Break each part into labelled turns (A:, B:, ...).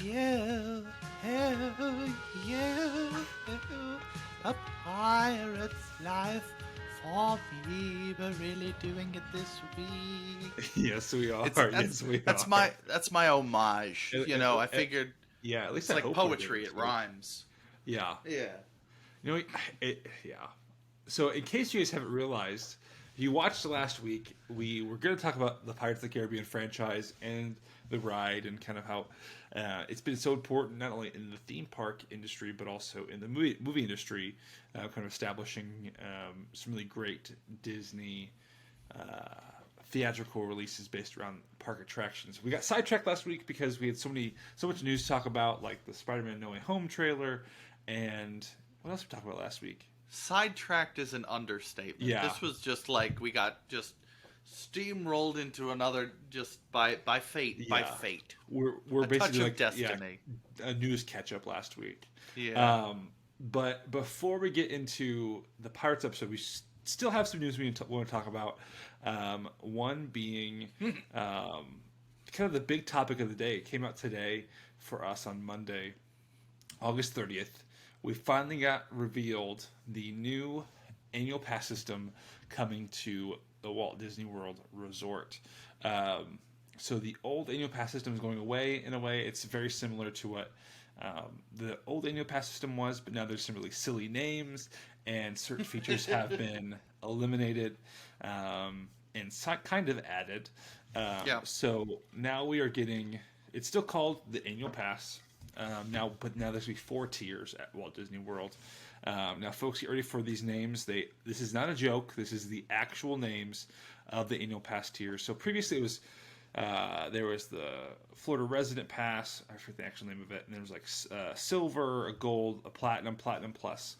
A: You, you, a pirate's life for me. We're really doing it this week.
B: Yes, we are.
A: It's
B: Yes, we
A: that's
B: are.
A: my homage.
B: And,
A: You
B: and,
A: know, I
B: and-
A: figured
B: yeah, at least
A: it's
B: I
A: like
B: hope we're doing
A: poetry.
B: this
A: It
B: week.
A: rhymes.
B: Yeah.
A: Yeah.
B: You know, yeah. So, in case you guys haven't realized, if you watched last week, we were going to talk about the Pirates of the Caribbean franchise and the ride and kind of how it's been so important not only in the theme park industry but also in the movie industry, kind of establishing some really great Disney uh, theatrical releases based around park attractions. We got sidetracked last week because we had so much news to talk about, like the Spider-Man No Way Home trailer, and what else we talked about last week?
A: Sidetracked is an understatement.
B: Yeah,
A: This was just like we got just steamrolled into another just by fate, by
B: yeah.
A: fate.
B: We're
A: A touch
B: basically
A: of
B: like, yeah,
A: destiny.
B: a news catch up last week.
A: Yeah.
B: But before we get into the Pirates episode, we still have some news we want to talk about. One being kind of the big topic of the day. It came out today for us on Monday, August 30th. We finally got revealed the new annual pass system coming to the Walt Disney World Resort. So the old annual pass system is going away. In a way, it's very similar to what the old annual pass system was, but now there's some really silly names and certain features have been eliminated and kind of added.
A: Yeah.
B: So now we are getting. It's still called the annual pass. But now there's gonna be four tiers at Walt Disney World. Now, folks, get ready for these names. This is not a joke. This is the actual names of the annual pass tiers. So previously, it was there was the Florida Resident Pass. I forget the actual name of it. And there was like silver, a gold, a platinum, platinum plus.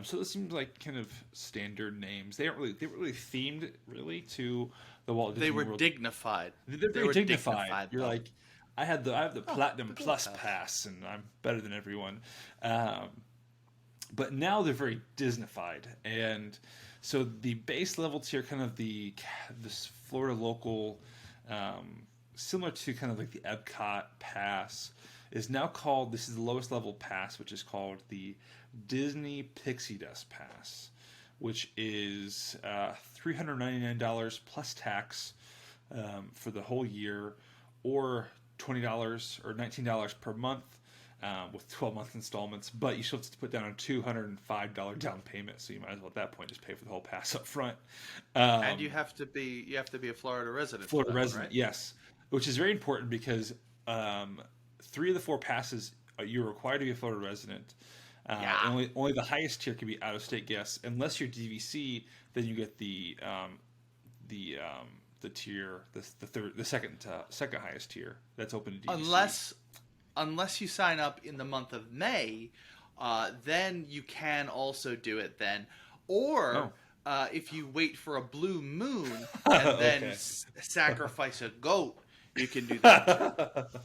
B: So this seems like kind of standard names. They weren't really themed really to the Walt
A: They
B: Disney
A: were
B: World.
A: dignified.
B: They're
A: They
B: very
A: were
B: dignified.
A: dignified
B: You're
A: though.
B: like, I have the
A: Oh,
B: platinum
A: the gold
B: plus
A: pass.
B: pass, and I'm better than everyone. Um, but now they're very Disneyfied, and so the base level tier, kind of this Florida local, um, similar to kind of like the Epcot pass, is now called. This is the lowest level pass, which is called the Disney Pixie Dust Pass, which is $399 plus tax for the whole year, or $20 or $19 per month with 12-month installments. But you still have to put down a $205 down payment, so you might as well at that point just pay for the whole pass up front.
A: And
B: Um,
A: you have to be a Florida resident for
B: Florida
A: that one,
B: resident,
A: right?
B: yes, which is very important because um, three of the four passes you're required to be a Florida resident.
A: Yeah.
B: Only the highest tier can be out of state guests. Unless you're DVC, then you get the the tier the second highest tier that's open to DVC.
A: Unless you sign up in the month of May, then you can also do it then. Or
B: Oh,
A: if you wait for a blue moon and then
B: okay.
A: sacrifice a goat, you can do that too.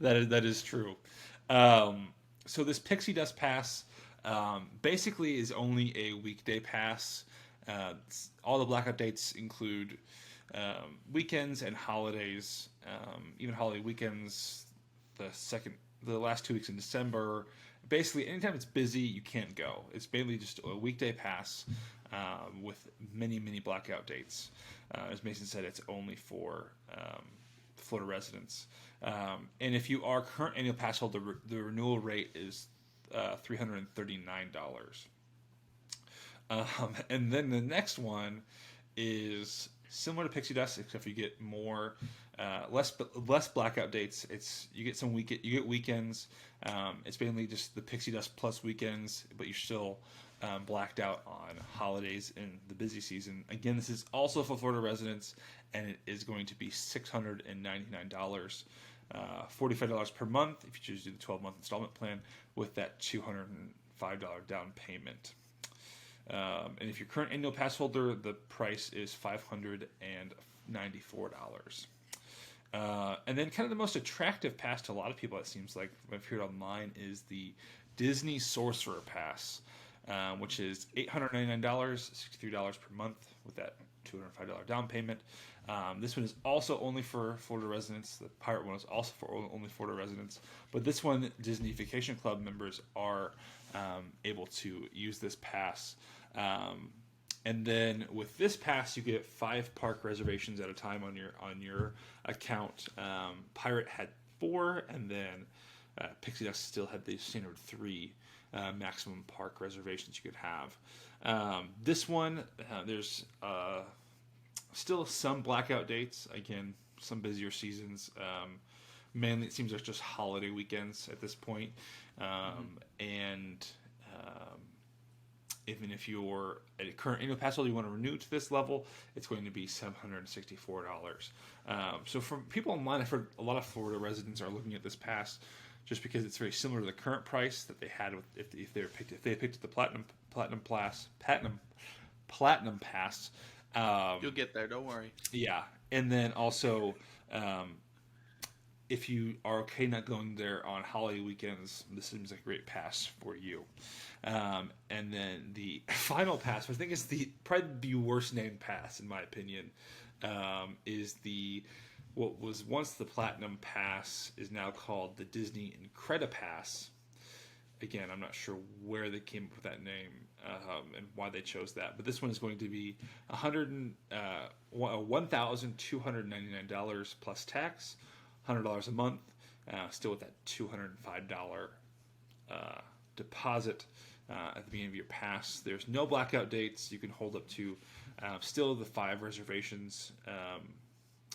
B: That is true. Um, so this Pixie Dust Pass basically is only a weekday pass. All the blackout dates include weekends and holidays, even holiday weekends. The last 2 weeks in December. Basically, anytime it's busy, you can't go. It's mainly just a weekday pass with many blackout dates. As Mason said, it's only for Florida residents. And if you are current annual pass holder, the renewal rate is $339. And then the next one is similar to Pixie Dust, except you get more less blackout dates. It's you get weekends. It's mainly just the Pixie Dust plus weekends, but you're still blacked out on holidays in the busy season. Again, this is also for Florida residents, and it is going to be $699. $45 per month if you choose to do the 12-month installment plan with that $205 down payment. And if you're current annual pass holder, the price is $594. And then, kind of the most attractive pass to a lot of people, it seems like, I've heard online, is the Disney Sorcerer Pass, which is $899, $63 per month with that $205 down payment. This one is also only for Florida residents. The pirate one is also for only Florida residents. But this one, Disney Vacation Club members are able to use this pass. And then with this pass, you get 5 park reservations at a time on your account. Pirate had 4, and then Pixie Dust still had the standard 3 maximum park reservations you could have. This one, there's still some blackout dates. Again, some busier seasons. Mainly, it seems like just holiday weekends at this point. And even if you're a current annual pass holder, you want to renew to this level, it's going to be $764. So from people online, I've heard a lot of Florida residents are looking at this pass just because it's very similar to the current price that they had with if they picked the platinum pass.
C: You'll get there, don't worry.
B: Yeah, and then also, if you are okay not going there on holiday weekends, this seems like a great pass for you. And then the final pass, which I think is probably the worst named pass in my opinion, is what was once the Platinum Pass is now called the Disney Incredipass. Again, I'm not sure where they came up with that name and why they chose that, but this one is going to be $1,299 plus tax, $100 a month, still with that $205 deposit at the beginning of your pass. There's no blackout dates. You can hold up to still the 5 reservations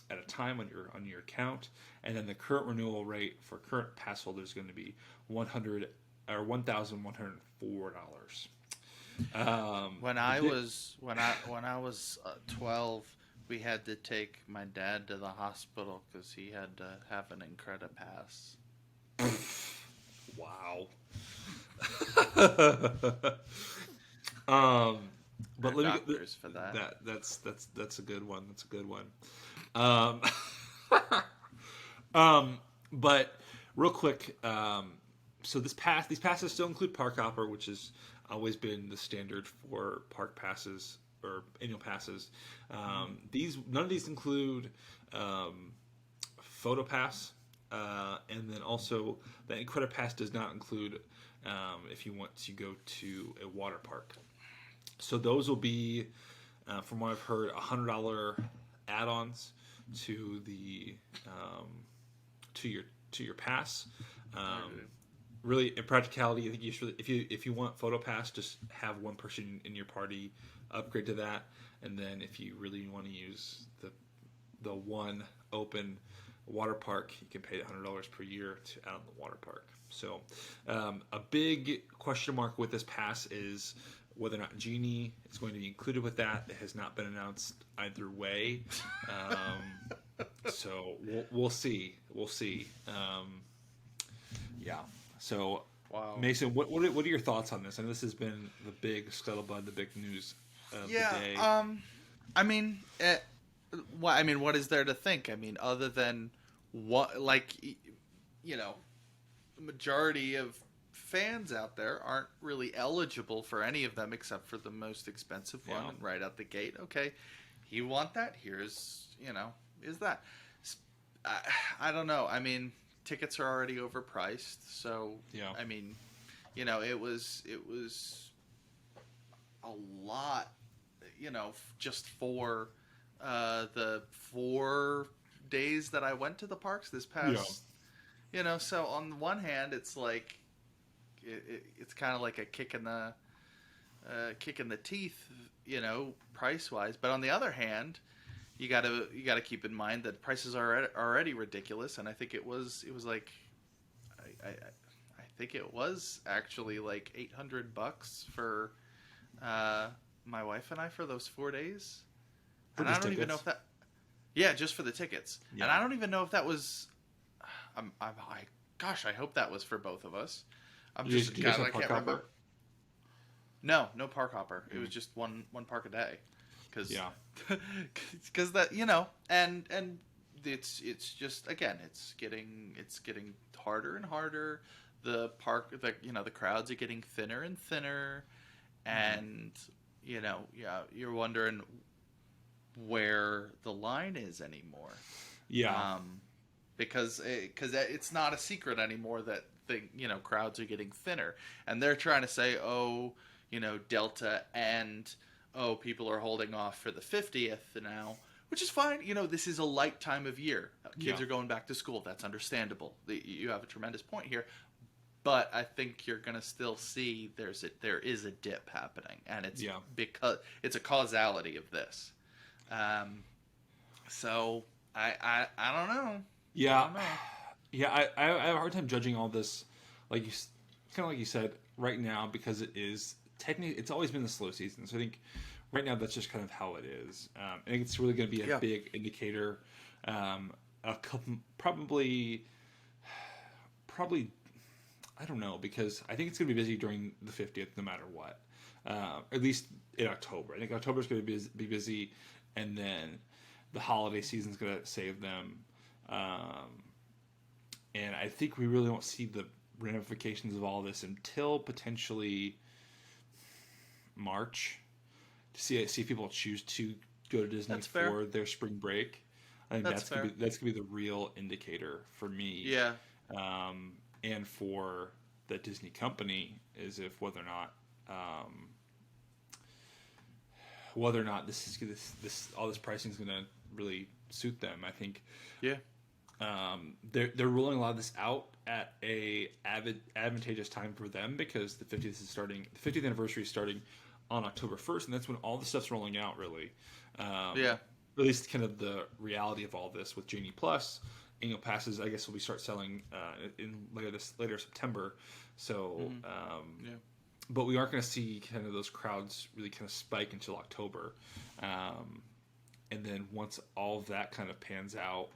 B: at a time on your account, and then the current renewal rate for current pass holders is going to be $1,104.
C: When I was 12, we had to take my dad to the hospital because he had to have an Incredipass.
B: Wow. But let me
C: doctors for that.
B: That's a good one. That's a good one. But real quick, so these passes still include Park Hopper, which has always been the standard for park passes or annual passes. None of these include Photo Pass, and then also the Incredipass does not include if you want to go to a water park. So those will be, from what I've heard, $100 add-ons to the to your pass. Really, in practicality, I think you should, if you want Photo Pass, just have one person in your party upgrade to that, and then if you really want to use the one open water park, you can pay $100 per year to add on the water park. So a big question mark with this pass is whether or not Genie is going to be included with that. It has not been announced either way. So we'll see. We'll see. Yeah. So,
C: wow.
B: Mason, what are your thoughts on this? And this has been the big scuttlebutt, the big news of the day.
C: What is there to think? I mean, other than what, like, the majority of fans out there aren't really eligible for any of them except for the most expensive one.
B: Yeah.
C: And right out the gate, okay, you want that? Here's, is that? I don't know. I mean, tickets are already overpriced, so
B: yeah.
C: I mean, it was a lot, just for the 4 days that I went to the parks this past. Yeah. So on the one hand, it's like it's kind of like a kick in the teeth, price wise. But on the other hand, you gotta keep in mind that prices are already ridiculous, and I think it was like I think it was actually like $800 for my wife and I for those 4 days, and I don't even know if that. Yeah, just for the tickets, and I don't even know if that was. Gosh, I hope that was for both of us. I can't remember. No park hopper. It was just one park a day. Because that and it's just, again, it's getting harder and harder. The park, the crowds are getting thinner and thinner, and you're wondering, where the line is anymore.
B: Yeah.
C: Because it's not a secret anymore that crowds are getting thinner, and they're trying to say, oh, Delta, and oh, people are holding off for the 50th now, which is fine. This is a light time of year. Kids
B: Yeah.
C: are going back to school. That's understandable. You have a tremendous point here, but I think you're gonna still see there is a dip happening, and it's because it's a causality of this. So I don't know.
B: Yeah.
C: I don't know.
B: Yeah, I have a hard time judging all this, like kind of like you said, right now, because it is technically it's always been the slow season. So I think right now that's just kind of how it is. I think it's really going to be a big indicator. A couple probably I don't know, because I think it's going to be busy during the 50th no matter what. At least in October. I think October's going to be busy, and then the holiday season's going to save them. And I think we really won't see the ramifications of all this until potentially March, to see if people choose to go to Disney for their spring break. I think that's gonna be the real indicator for me.
C: Yeah.
B: And for the Disney company is if whether or not this all this pricing is going to really suit them. I think.
C: Yeah.
B: They're rolling a lot of this out at a advantageous time for them, because the 50th anniversary is starting on October 1st, and that's when all the stuff's rolling out, really. At least kind of the reality of all this with Genie Plus. Annual passes, I guess, will be start selling in later September. So, but we aren't going to see kind of those crowds really kind of spike until October. And then once all of that kind of pans out,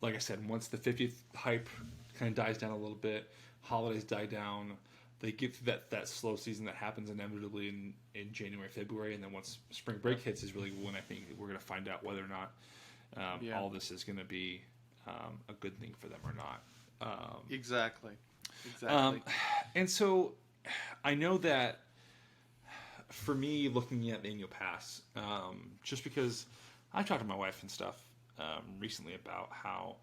B: like I said, once the 50th hype kind of dies down a little bit, holidays die down, they get through that slow season that happens inevitably in January, February, and then once spring break hits is really when I think we're going to find out whether or not all this is going to be a good thing for them or not.
C: Exactly.
B: And so I know that for me, looking at the annual pass, just because I talked to my wife and stuff recently about how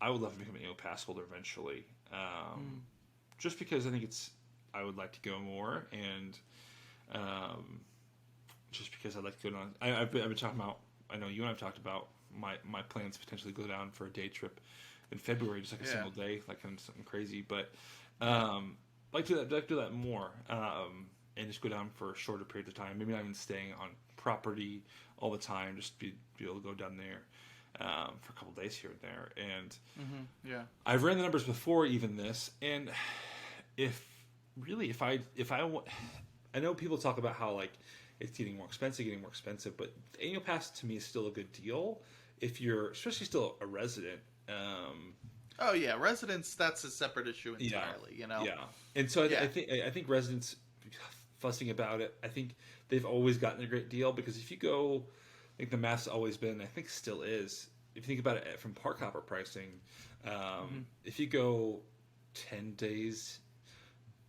B: I would love to become an annual pass holder eventually, just because I think I would like to go more, and just because I'd like to go down. I've been talking about. I know you and I've talked about my plans to potentially go down for a day trip in February, just like a single day, like kind of something crazy. But I'd like to do that more, and just go down for shorter periods of time. Maybe not even staying on property all the time, just be able to go down there for a couple days here and there. And I've ran the numbers before even this, and if I know people talk about how like it's getting more expensive, but the annual pass to me is still a good deal if you're especially still a resident.
C: Oh yeah, residents, that's a separate issue entirely.
B: Yeah, and so I think residents fussing about it, I think they've always gotten a great deal, because if you go, I think the math's always been, I think still is, if you think about it from park hopper pricing, if you go 10 days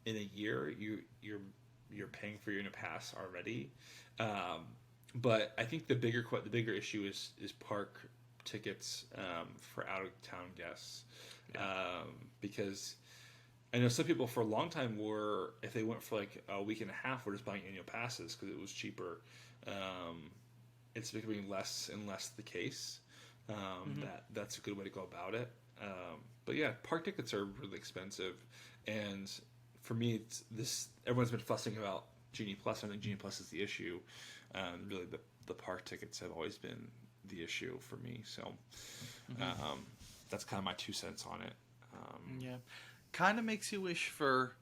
B: in a year, you're paying for your annual pass already. But I think the bigger issue is park tickets for out of town guests, because I know some people for a long time were, if they went for like a week and a half, were just buying annual passes because it was cheaper. It's becoming less and less the case. That's a good way to go about it. But yeah, park tickets are really expensive, and for me, it's this. Everyone's been fussing about Genie Plus. I think Genie Plus is the issue. Really, the park tickets have always been the issue for me. So that's kind of my 2 cents on it.
C: Kind of makes you wish for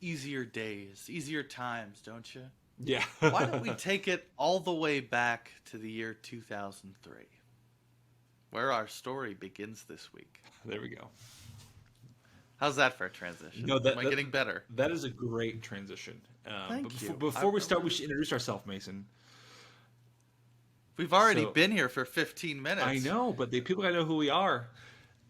C: easier days, easier times, don't you?
B: Yeah.
C: Why don't we take it all the way back to the year 2003, where our story begins this week?
B: There we go.
C: How's that for a transition?
B: No,
C: Am I getting better?
B: That is a great transition.
C: Thank you.
B: Before we start, we should introduce ourselves, Mason.
C: We've already been here for 15 minutes.
B: I know, but people gotta know who we are.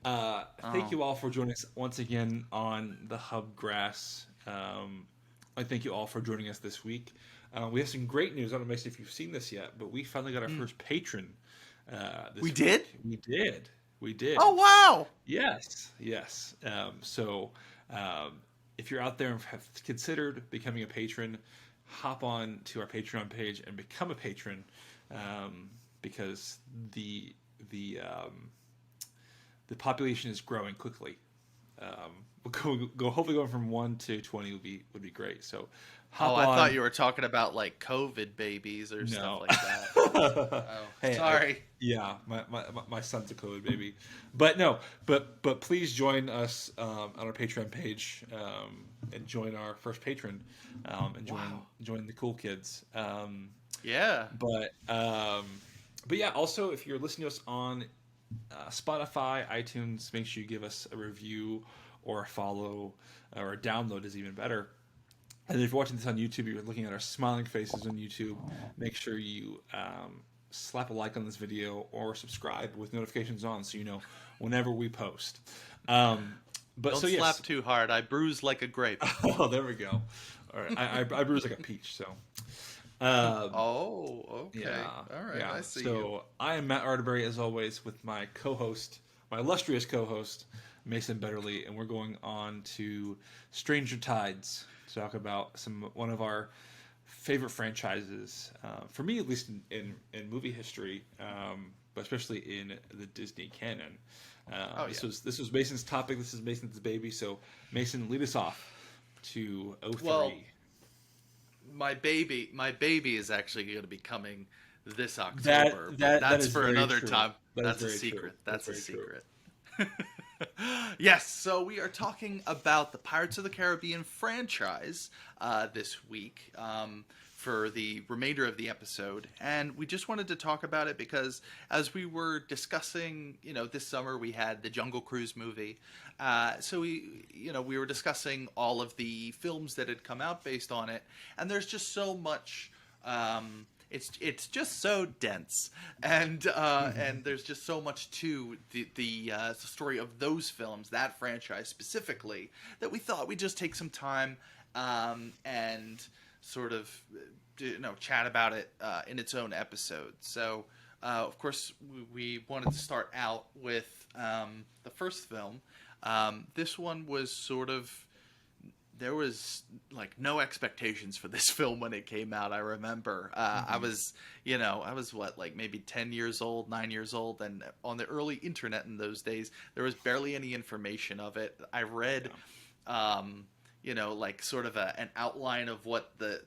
B: Thank you all for joining us once again on the Hub Grass. I thank you all for joining us this week. We have some great news. I don't know if you've seen this yet, but we finally got our first patron. This
C: We
B: week.
C: did?
B: We did.
C: Oh, wow.
B: Yes. So, if you're out there and have considered becoming a patron, hop on to our Patreon page and become a patron, because the population is growing quickly. We'll go hopefully going from 1 to 20 would be great. So, hop
C: I
B: on.
C: thought you were talking about like COVID babies or stuff like that. Oh,
B: Hey,
C: sorry.
B: Yeah, my son's a COVID baby, but no, but please join us on our Patreon page, and join our first patron, and join the cool kids.
C: Yeah.
B: But yeah, also if you're listening to us on Spotify, iTunes, make sure you give us a review or a follow, or a download is even better. And if you're watching this on YouTube, you're looking at our smiling faces on YouTube, make sure you slap a like on this video or subscribe with notifications on so you know whenever we post. But
C: Don't slap too hard. I bruise like a grape.
B: Oh, there we go. All right, I bruise like a peach. So.
C: Okay.
B: Yeah.
C: All right.
B: Yeah.
C: I see
B: so
C: you.
B: I am Matt Arterbury, as always, with my co-host, my illustrious co-host, Mason Betterly, and we're going on to Stranger Tides to talk about one of our favorite franchises, for me at least in movie history, but especially in the Disney canon. This was Mason's topic. This is Mason's baby. So Mason, lead us off to 03.
C: Well, my baby is actually going to be coming this October. That's for another time. That's a secret. That's a secret. Yes, so we are talking about the Pirates of the Caribbean franchise this week, for the remainder of the episode, and we just wanted to talk about it because as we were discussing, this summer we had the Jungle Cruise movie, so we were discussing all of the films that had come out based on it, and there's just so much. It's just so dense, and there's just so much to the story of those films, that franchise specifically, that we thought we'd just take some time and sort of chat about it in its own episode. So of course we wanted to start out with the first film. This one was sort of, there was like no expectations for this film when it came out. I remember I was what, like maybe 10 years old, 9 years old, and on the early internet in those days there was barely any information of it. I read like sort of an outline of what the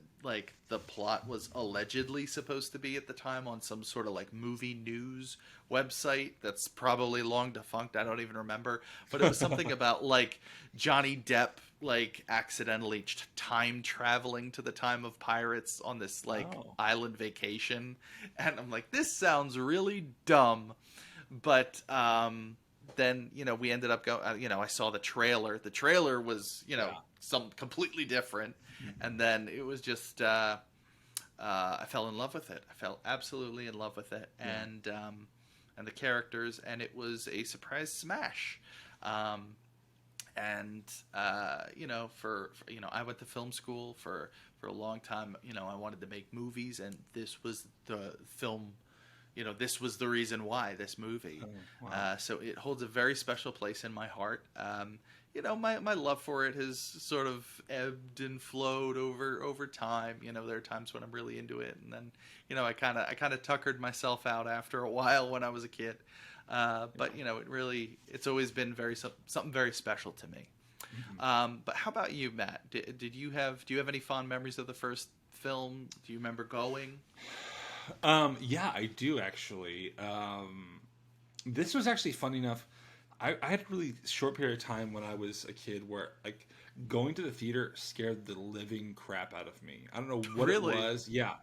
C: plot was allegedly supposed to be at the time on some sort of like movie news website that's probably long defunct. I don't even remember, but it was something about like Johnny Depp like accidentally time traveling to the time of Pirates on this island vacation, and I'm like, this sounds really dumb, but then we ended up going. I saw the trailer. The trailer was some completely different, and then it was just I fell in love with it. I fell absolutely in love with it, and the characters, and it was a surprise smash. For I went to film school for a long time. I wanted to make movies, and this was the film. This was the reason why, this movie. Oh, wow. So it holds a very special place in my heart. My love for it has sort of ebbed and flowed over time. There are times when I'm really into it, and then I kind of tuckered myself out after a while when I was a kid. But it's always been something very special to me. Mm-hmm. But how about you, Matt? Do you have any fond memories of the first film? Do you remember going?
B: Yeah, I do actually. This was actually funny enough. I had a really short period of time when I was a kid where like going to the theater scared the living crap out of me. I don't know what it was. Yeah.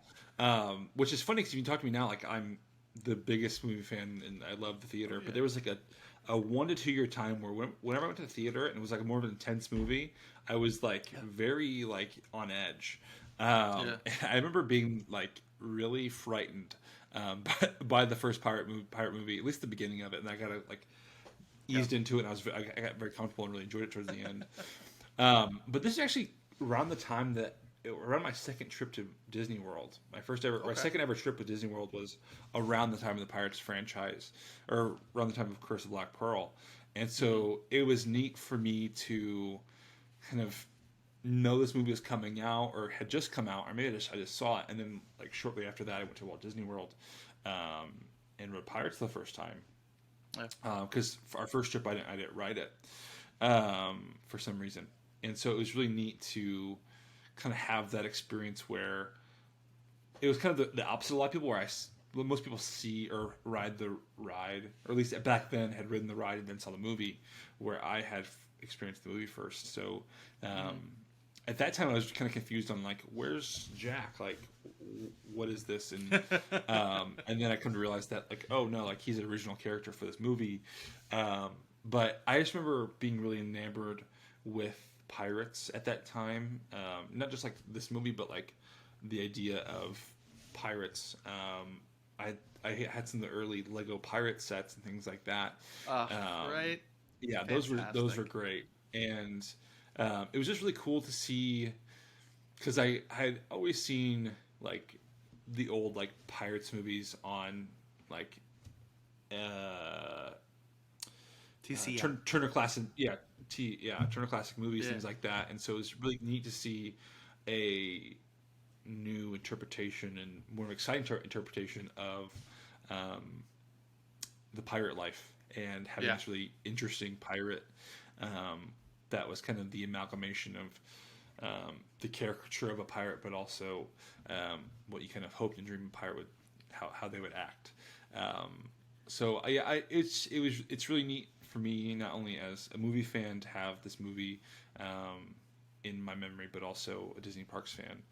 B: Which is funny because you can talk to me now, like I'm the biggest movie fan and I love the theater. Oh, yeah. But there was like a 1 to 2 year time where whenever I went to the theater and it was like a more of an intense movie, I was like very like on edge. I remember being like really frightened by the first pirate movie, at least the beginning of it, and I got like eased into it, and I got very comfortable and really enjoyed it towards the end. But this is actually around the time that around my second trip to Disney World. My
C: Okay.
B: second ever trip to Disney World was around the time of the Pirates franchise, or around the time of Curse of Black Pearl, and so it was neat for me to kind of know this movie was coming out or had just come out, or maybe I just saw it, and then like shortly after that, I went to Walt Disney World, and rode Pirates the first time.
C: Yeah.
B: Because our first trip, I didn't ride it for some reason, and so it was really neat to kind of have that experience where it was kind of the opposite of a lot of people, where most people see or ride the ride, or at least back then had ridden the ride and then saw the movie, where I had experienced the movie first. So at that time, I was kind of confused on like, where's Jack? Like, what is this? And then I come to realize that like, oh no, like he's an original character for this movie. But I just remember being really enamored with pirates at that time. Not just like this movie, but like the idea of pirates. I had some of the early Lego pirate sets and things like that.
C: Right.
B: Yeah,
C: Fantastic.
B: those were great, and it was just really cool to see, because I had always seen like the old like pirates movies on like
C: TCM.
B: Turner Classic, Turner Classic Movies,
C: Yeah.
B: things like that, and so it was really neat to see a new interpretation and more exciting interpretation of the pirate life, and having
C: Yeah.
B: this really interesting pirate that was kind of the amalgamation of the caricature of a pirate, but also what you kind of hoped and dreamed a pirate would, how they would act. So yeah, it's really neat for me, not only as a movie fan, to have this movie in my memory, but also a Disney Parks fan.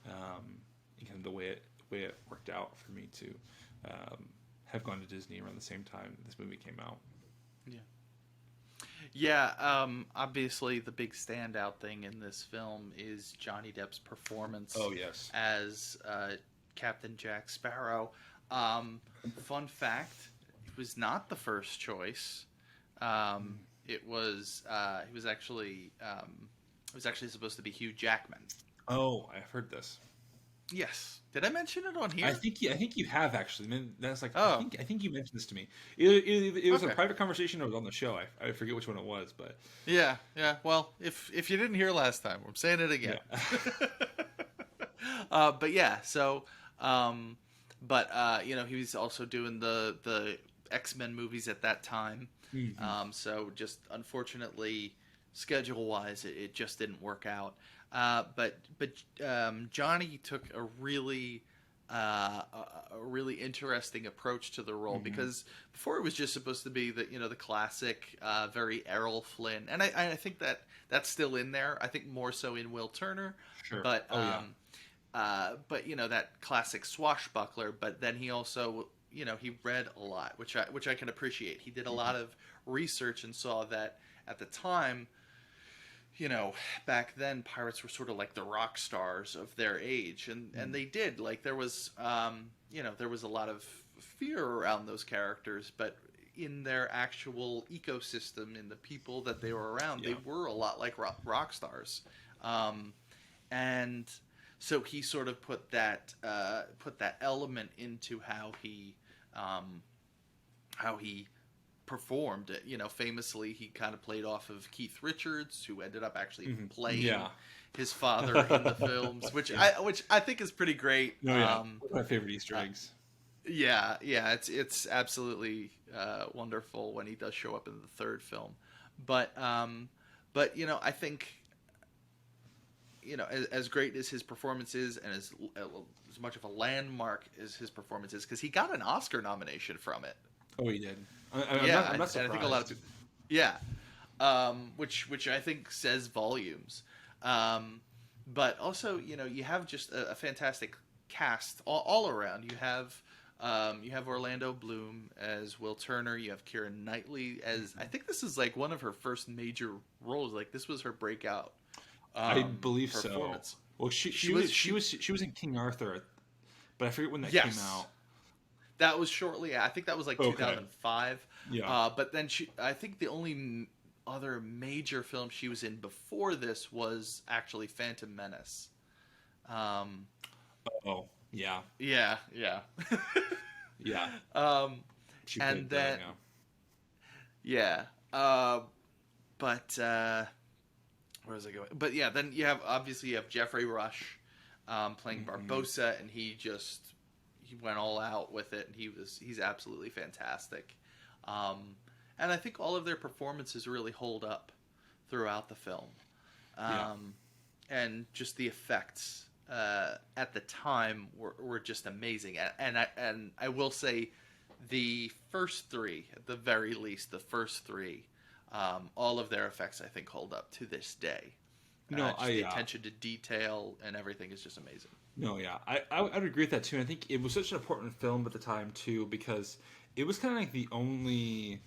B: And kind of the way it worked out for me to have gone to Disney around the same time this movie came out.
C: Yeah. Yeah, obviously the big standout thing in this film is Johnny Depp's performance
B: Oh yes.
C: as Captain Jack Sparrow. Fun fact, it was not the first choice. It was actually supposed to be Hugh Jackman.
B: Oh, I've heard this.
C: Yes. Did I mention it on here?
B: I think you have actually. Man, that's like
C: Oh.
B: I think you mentioned this to me. It was a
C: Okay.
B: private conversation or it was on the show. I forget which one it was, but
C: Yeah, yeah. Well, if you didn't hear last time, I'm saying it again.
B: yeah.
C: But yeah, so, you know, he was also doing the X-Men movies at that time.
B: Mhm.
C: So just unfortunately, schedule wise, it just didn't work out. But Johnny took a really interesting approach to the role, because before it was just supposed to be the classic very Errol Flynn, and I think that's still in there. I think more so in Will Turner,
B: Sure.
C: but
B: Oh yeah.
C: but that classic swashbuckler. But then he also he read a lot, which I can appreciate. He did a lot of research and saw that at the time, back then pirates were sort of like the rock stars of their age, and they did, like, there was there was a lot of fear around those characters, but in their actual ecosystem, in the people that they were around, they were a lot like rock stars. And so he sort of put that element into how he performed. Famously, he kind of played off of Keith Richards, who ended up actually playing his father in the films, which I think is pretty great.
B: No, yeah. One of my favorite Easter eggs.
C: Yeah, it's absolutely wonderful when he does show up in the third film. But I think as great as his performance is, and as much of a landmark as his performance is, because he got an Oscar nomination from it.
B: Oh, he did. I'm not surprised.
C: And I think a lot of people, which I think says volumes. But also, you have just a fantastic cast all around. You have Orlando Bloom as Will Turner. You have Keira Knightley as, I think this is like one of her first major roles. Like, this was her breakout.
B: I believe
C: performance.
B: so. Well, she was in King Arthur, but I forget when that came out.
C: That was shortly. I think that was like 2005.
B: Yeah.
C: But then I think the only other major film she was in before this was actually Phantom Menace. Um,
B: Oh, yeah,
C: yeah, yeah.
B: yeah.
C: um,
B: She
C: and
B: played
C: then
B: yeah.
C: yeah, but where was I going? But yeah, then you have Jeffrey Rush playing
B: Hmm.
C: Barbosa, and he went all out with it, and he's absolutely fantastic. Um, and I think all of their performances really hold up throughout the film,
B: Yeah.
C: um, and just the effects at the time were just amazing. And I will say, the first three, at the very least, the first three, all of their effects I think hold up to this day.
B: No,
C: Just the attention to detail and everything is just amazing.
B: no, yeah. I would agree with that too. And I think it was such an important film at the time too because it was kind of like the only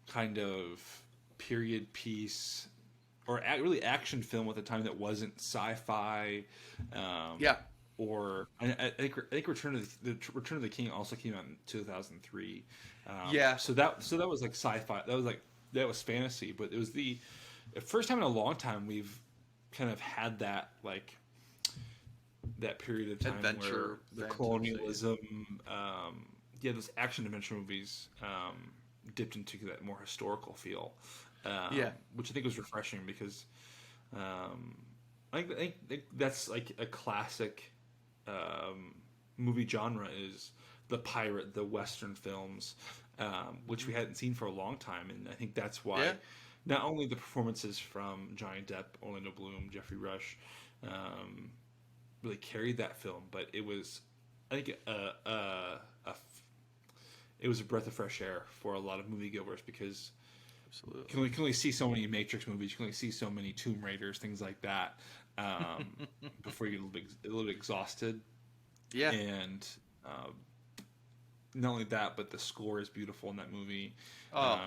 B: kind of period piece or really action film at the time that wasn't sci-fi, um,
C: Yeah,
B: I think Return of the King also came out in 2003.
C: yeah,
B: So that was like sci-fi. That was fantasy, but it was the first time in a long time we've kind of had that like that period of time where
C: adventure
B: the
C: fantasy.
B: colonialism, yeah, those action adventure movies dipped into that more historical feel,
C: Yeah,
B: which I think was refreshing because um, I think that's like a classic um, movie genre is the pirate, the Western films, which we hadn't seen for a long time, and I think that's why
C: yeah,
B: not only the performances from Johnny Depp, Orlando Bloom, Jeffrey Rush, um, really carried that film, but it was I think it was a breath of fresh air for a lot of moviegoers because
C: absolutely.
B: you can only see so many Matrix movies, you can only see so many Tomb Raiders, things like that, before you get a little bit exhausted.
C: Yeah.
B: And uh, not only that, but the score is beautiful in that movie.
C: Oh,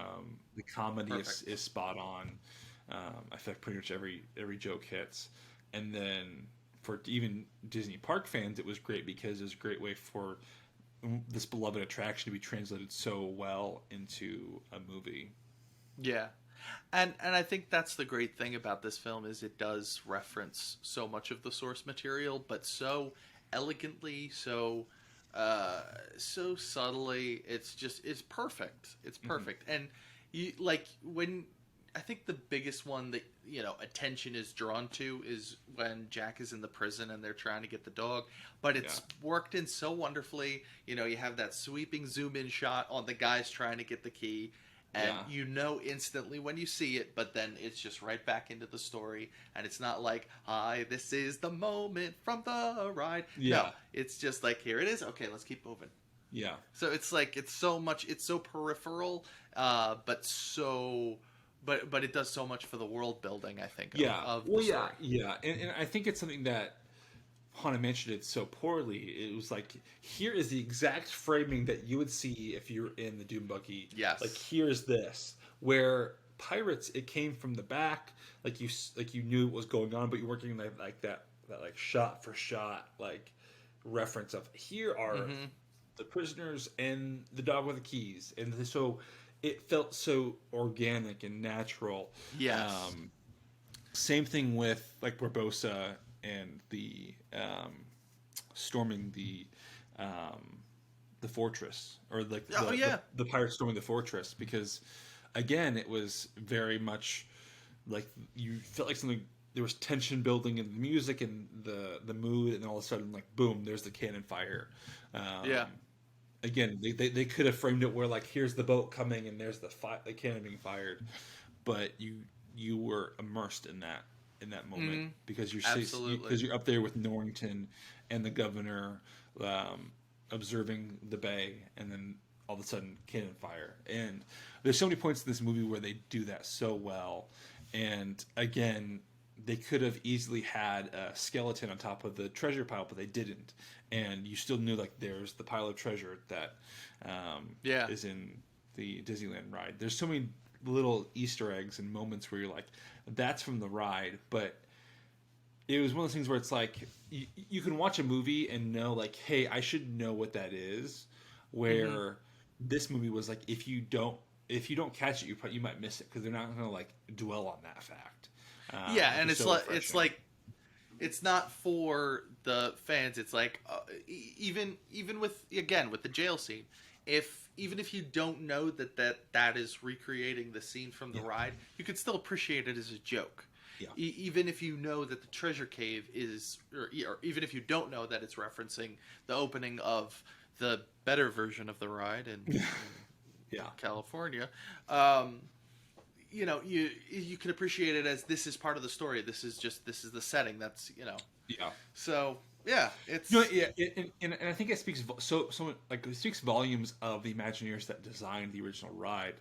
B: The comedy
C: perfect.
B: is spot on. I feel like pretty much every joke hits. And then for even Disney park fans, it was great because it was a great way for this beloved attraction to be translated so well into a movie.
C: Yeah. And I think that's the great thing about this film is it does reference so much of the source material, but so elegantly, uh so subtly. It's perfect. It's
B: Hmm.
C: perfect. And you like when I think the biggest one that attention is drawn to is when Jack is in the prison and they're trying to get the dog, but
B: Yeah,
C: it's worked in so wonderfully. You have that sweeping zoom in shot on the guys trying to get the key, and
B: yeah,
C: instantly when you see it, but then it's just right back into the story, and it's not like, hi, this is the moment from the ride. No,
B: yeah,
C: it's just like, here it is, okay, let's keep moving.
B: yeah.
C: So it's like it's so peripheral, but but it does so much for the world building, I think,
B: Yeah,
C: of the
B: well, yeah,
C: story.
B: yeah, and I think it's something that Hana mentioned it so poorly. It was like, here is the exact framing that you would see if you're in the Doom buggy. Like,
C: Yes.
B: here's this. Where Pirates, it came from the back, like you knew what was going on, but you weren't getting like that like shot for shot like reference of here are
C: Mm-hmm.
B: the prisoners and the dog with the keys, and so it felt so organic and natural.
C: Yes.
B: Um, Same thing with like Barbosa and the storming um, the fortress, or like
C: Oh yeah.
B: the pirates storming the fortress, because again it was very much like you felt like something, there was tension building in the music and the mood, and all of a sudden like boom, there's the cannon fire.
C: Yeah.
B: Again, they could have framed it where like here's the boat coming and there's the cannon being fired, but you were immersed in that moment
C: Mm-hmm.
B: because
C: Absolutely.
B: because you're up there with Norrington and the governor, um, observing the bay, and then all of a sudden cannon fire. And there's so many points in this movie where they do that so well. And again, they could have easily had a skeleton on top of the treasure pile, but they didn't. And you still knew like there's the pile of treasure that
C: Yeah.
B: is in the Disneyland ride. There's so many little Easter eggs and moments where you're like, that's from the ride, but it was one of those things where it's like you can watch a movie and know like, hey, I should know what that is.
C: Mm-hmm.
B: Where this movie was like, if you don't catch it, you might miss it because they're not going to like dwell on that fact.
C: Yeah,
B: Which
C: and
B: is so
C: it's
B: refreshing.
C: like it's not for the fans. It's like even with with the jail scene, even if you don't know that is recreating the scene from the ride, you could still appreciate it as a joke.
B: Yeah.
C: Even if you know that the treasure cave is, or even if you don't know that it's referencing the opening of the better version of the ride in California, you can appreciate it as this is part of the story. This is the setting. That's So it's
B: and I think it speaks it speaks volumes of the Imagineers that designed the original ride.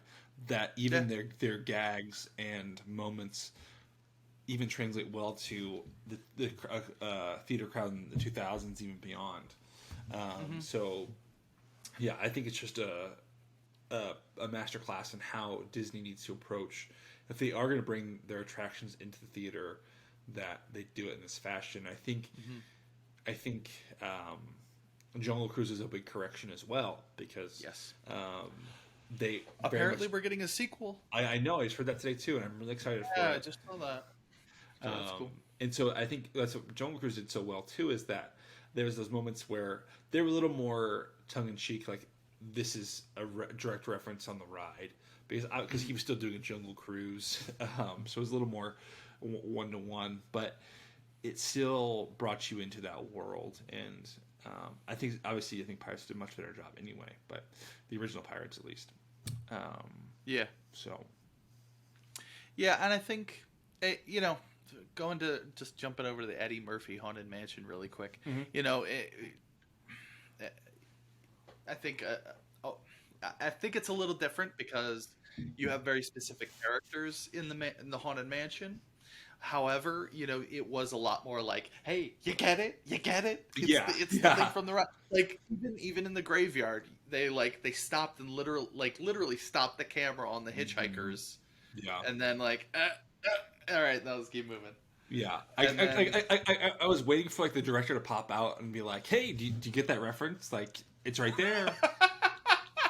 B: That even their gags and moments even translate well to the theater crowd in the 2000s, even beyond. So, yeah, I think it's just a masterclass in how Disney needs to approach, if they are going to bring their attractions into the theater, that they do it in this fashion. I think Jungle Cruise is a big correction as well, because they
C: apparently we're getting a sequel.
B: I know, I just heard that today too, and I'm really excited for it.
C: Yeah, I just saw that. So that's cool.
B: And so I think that's what Jungle Cruise did so well too, is that there was those moments where they were a little more tongue-in-cheek, like this is a direct reference on the ride, because he was still doing a Jungle Cruise, so it was a little more one-to-one, but it still brought you into that world. And I think Pirates did a much better job anyway, but the original Pirates at least. So
C: and I think jumping over to the Eddie Murphy Haunted Mansion really quick. I think it's a little different because you have very specific characters in the Haunted Mansion. However, it was a lot more like, hey, you get it? It's the thing from the ride. Like even in the graveyard, they stopped and literally stopped the camera on the hitchhikers. And then all right, now let's keep moving.
B: Yeah, I was waiting for the director to pop out and be like, "Hey, do you get that reference? Like, it's right there.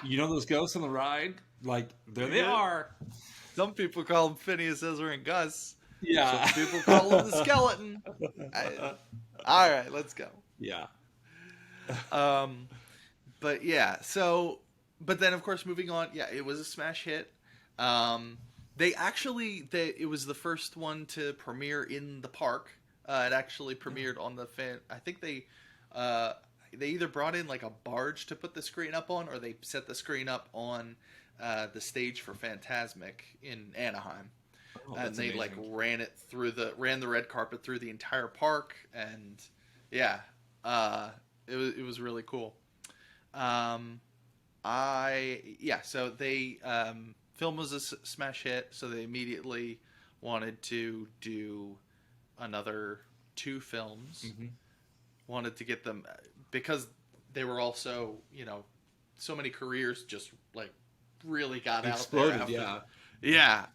B: You know those ghosts on the ride? Like, there they are."
C: Some people call them Phineas, Ezra, and Gus.
B: Yeah.
C: Some people call him the skeleton. All right, let's go.
B: Yeah.
C: But then of course moving on. Yeah, it was a smash hit. It was the first one to premiere in the park. It actually premiered on the I think they either brought in a barge to put the screen up on, or they set the screen up on the stage for Fantasmic in Anaheim. And they
B: amazing.
C: ran the red carpet through the entire park, and it was really cool. So they film was a smash hit, so they immediately wanted to do another 2 films. Wanted to get them, because they were also so many careers just really got
B: exploded,
C: out there.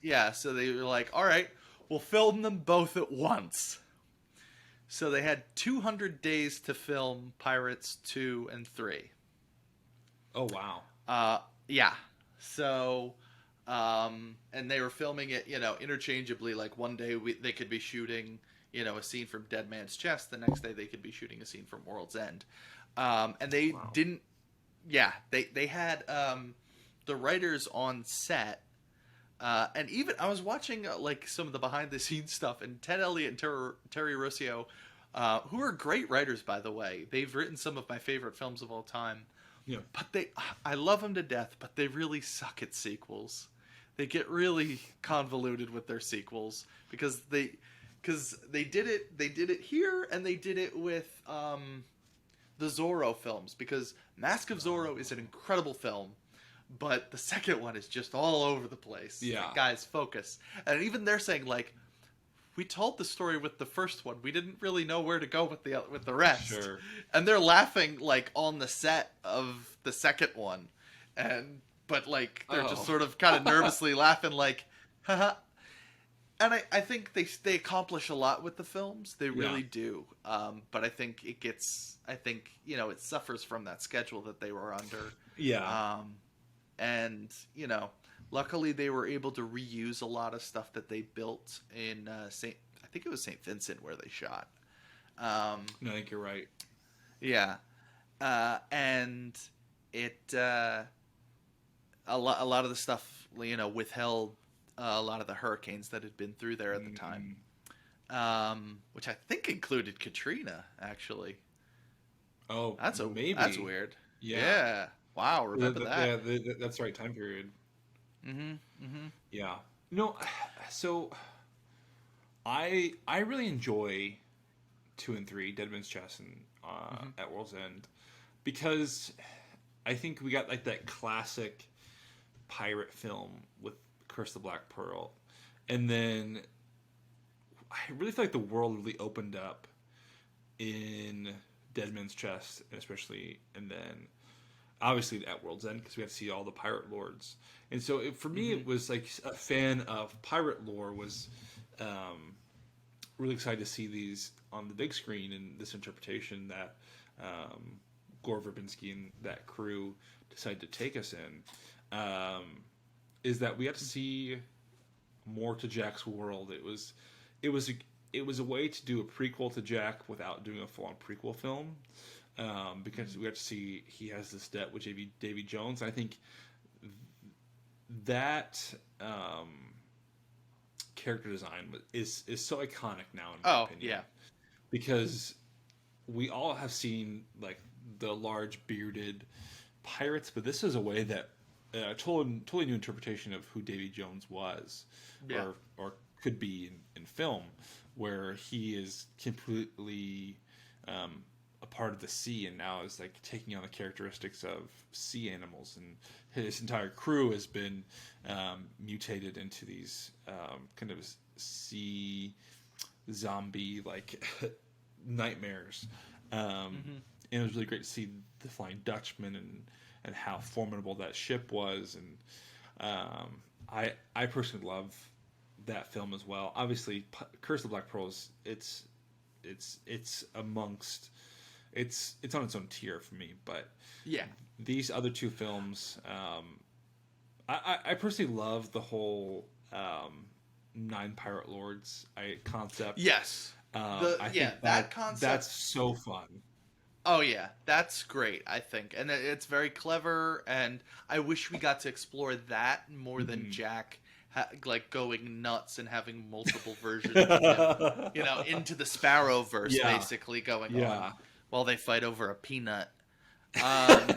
C: Yeah. So they were like, all right, we'll film them both at once. So they had 200 days to film Pirates 2 and 3.
B: Oh, wow.
C: Yeah. So, and they were filming it, interchangeably. Like one day they could be shooting, a scene from Dead Man's Chest. The next day they could be shooting a scene from World's End. And they didn't, they had the writers on set. And even I was watching some of the behind the scenes stuff, and Ted Elliott and Terry Rossio, who are great writers, by the way. They've written some of my favorite films of all time.
B: Yeah.
C: But I love them to death, but they really suck at sequels. They get really convoluted with their sequels because they did it here, and they did it with the Zorro films, because Mask of Zorro is an incredible film. But the second one is just all over the place.
B: Yeah.
C: Guys, focus. And even they're saying, we told the story with the first one. We didn't really know where to go with the rest. Sure. And they're laughing, on the set of the second one. But they're just sort of kind of nervously laughing, haha. And I think they accomplish a lot with the films. They really do. But I think it suffers from that schedule that they were under.
B: Yeah.
C: And, luckily they were able to reuse a lot of stuff that they built in I think it was St. Vincent where they shot.
B: No, I think you're right.
C: Yeah, and it a lot of the stuff withheld a lot of the hurricanes that had been through there at the time,
B: Mm.
C: which I think included Katrina. Actually,
B: Oh,
C: that's
B: maybe.
C: weird.
B: Yeah.
C: Yeah. Wow. Remember that?
B: Yeah, that's the right time period.
C: Mm-hmm. Mm-hmm.
B: Yeah. No, so I really enjoy 2 and 3, Dead Man's Chest and
C: Mm-hmm.
B: at World's End, because I think we got like that classic pirate film with Curse of the Black Pearl, and then I really feel like the world really opened up in Dead Man's Chest, especially, and then obviously at World's End because we got to see all the pirate lords. And so for me,
C: Mm-hmm.
B: it was like a fan of pirate lore was um, really excited to see these on the big screen and this interpretation that Gore Verbinski and that crew decided to take us in. Is that we got to see more to Jack's world. It was a, it was a way to do a prequel to Jack without doing a full on prequel film. Because we got to see he has this debt with Davy Jones. I think that character design is so iconic now in my
C: Oh
B: opinion,
C: yeah.
B: because we all have seen like the large bearded pirates, but this is a way that totally new interpretation of who Davy Jones was,
C: Yeah.
B: or could be in film, where he is completely a part of the sea and now is like taking on the characteristics of sea animals, and his entire crew has been mutated into these kind of sea zombie like nightmares.
C: Mm-hmm.
B: And it was really great to see the Flying Dutchman and how formidable that ship was. And I personally love that film as well. Obviously, Curse of the Black Pearl is it's amongst it's on its own tier for me. But
C: Yeah.
B: these other two films, I personally love the whole Nine Pirate Lords concept.
C: Yes.
B: I
C: Yeah,
B: think
C: that concept.
B: that's so fun.
C: Oh yeah, that's great. I think, and it's very clever. And I wish we got to explore that more than
B: Mhm.
C: Jack, like going nuts and having multiple versions of him. Into the Sparrowverse,
B: Yeah,
C: basically going on
B: yeah,
C: while they fight over a peanut. Um,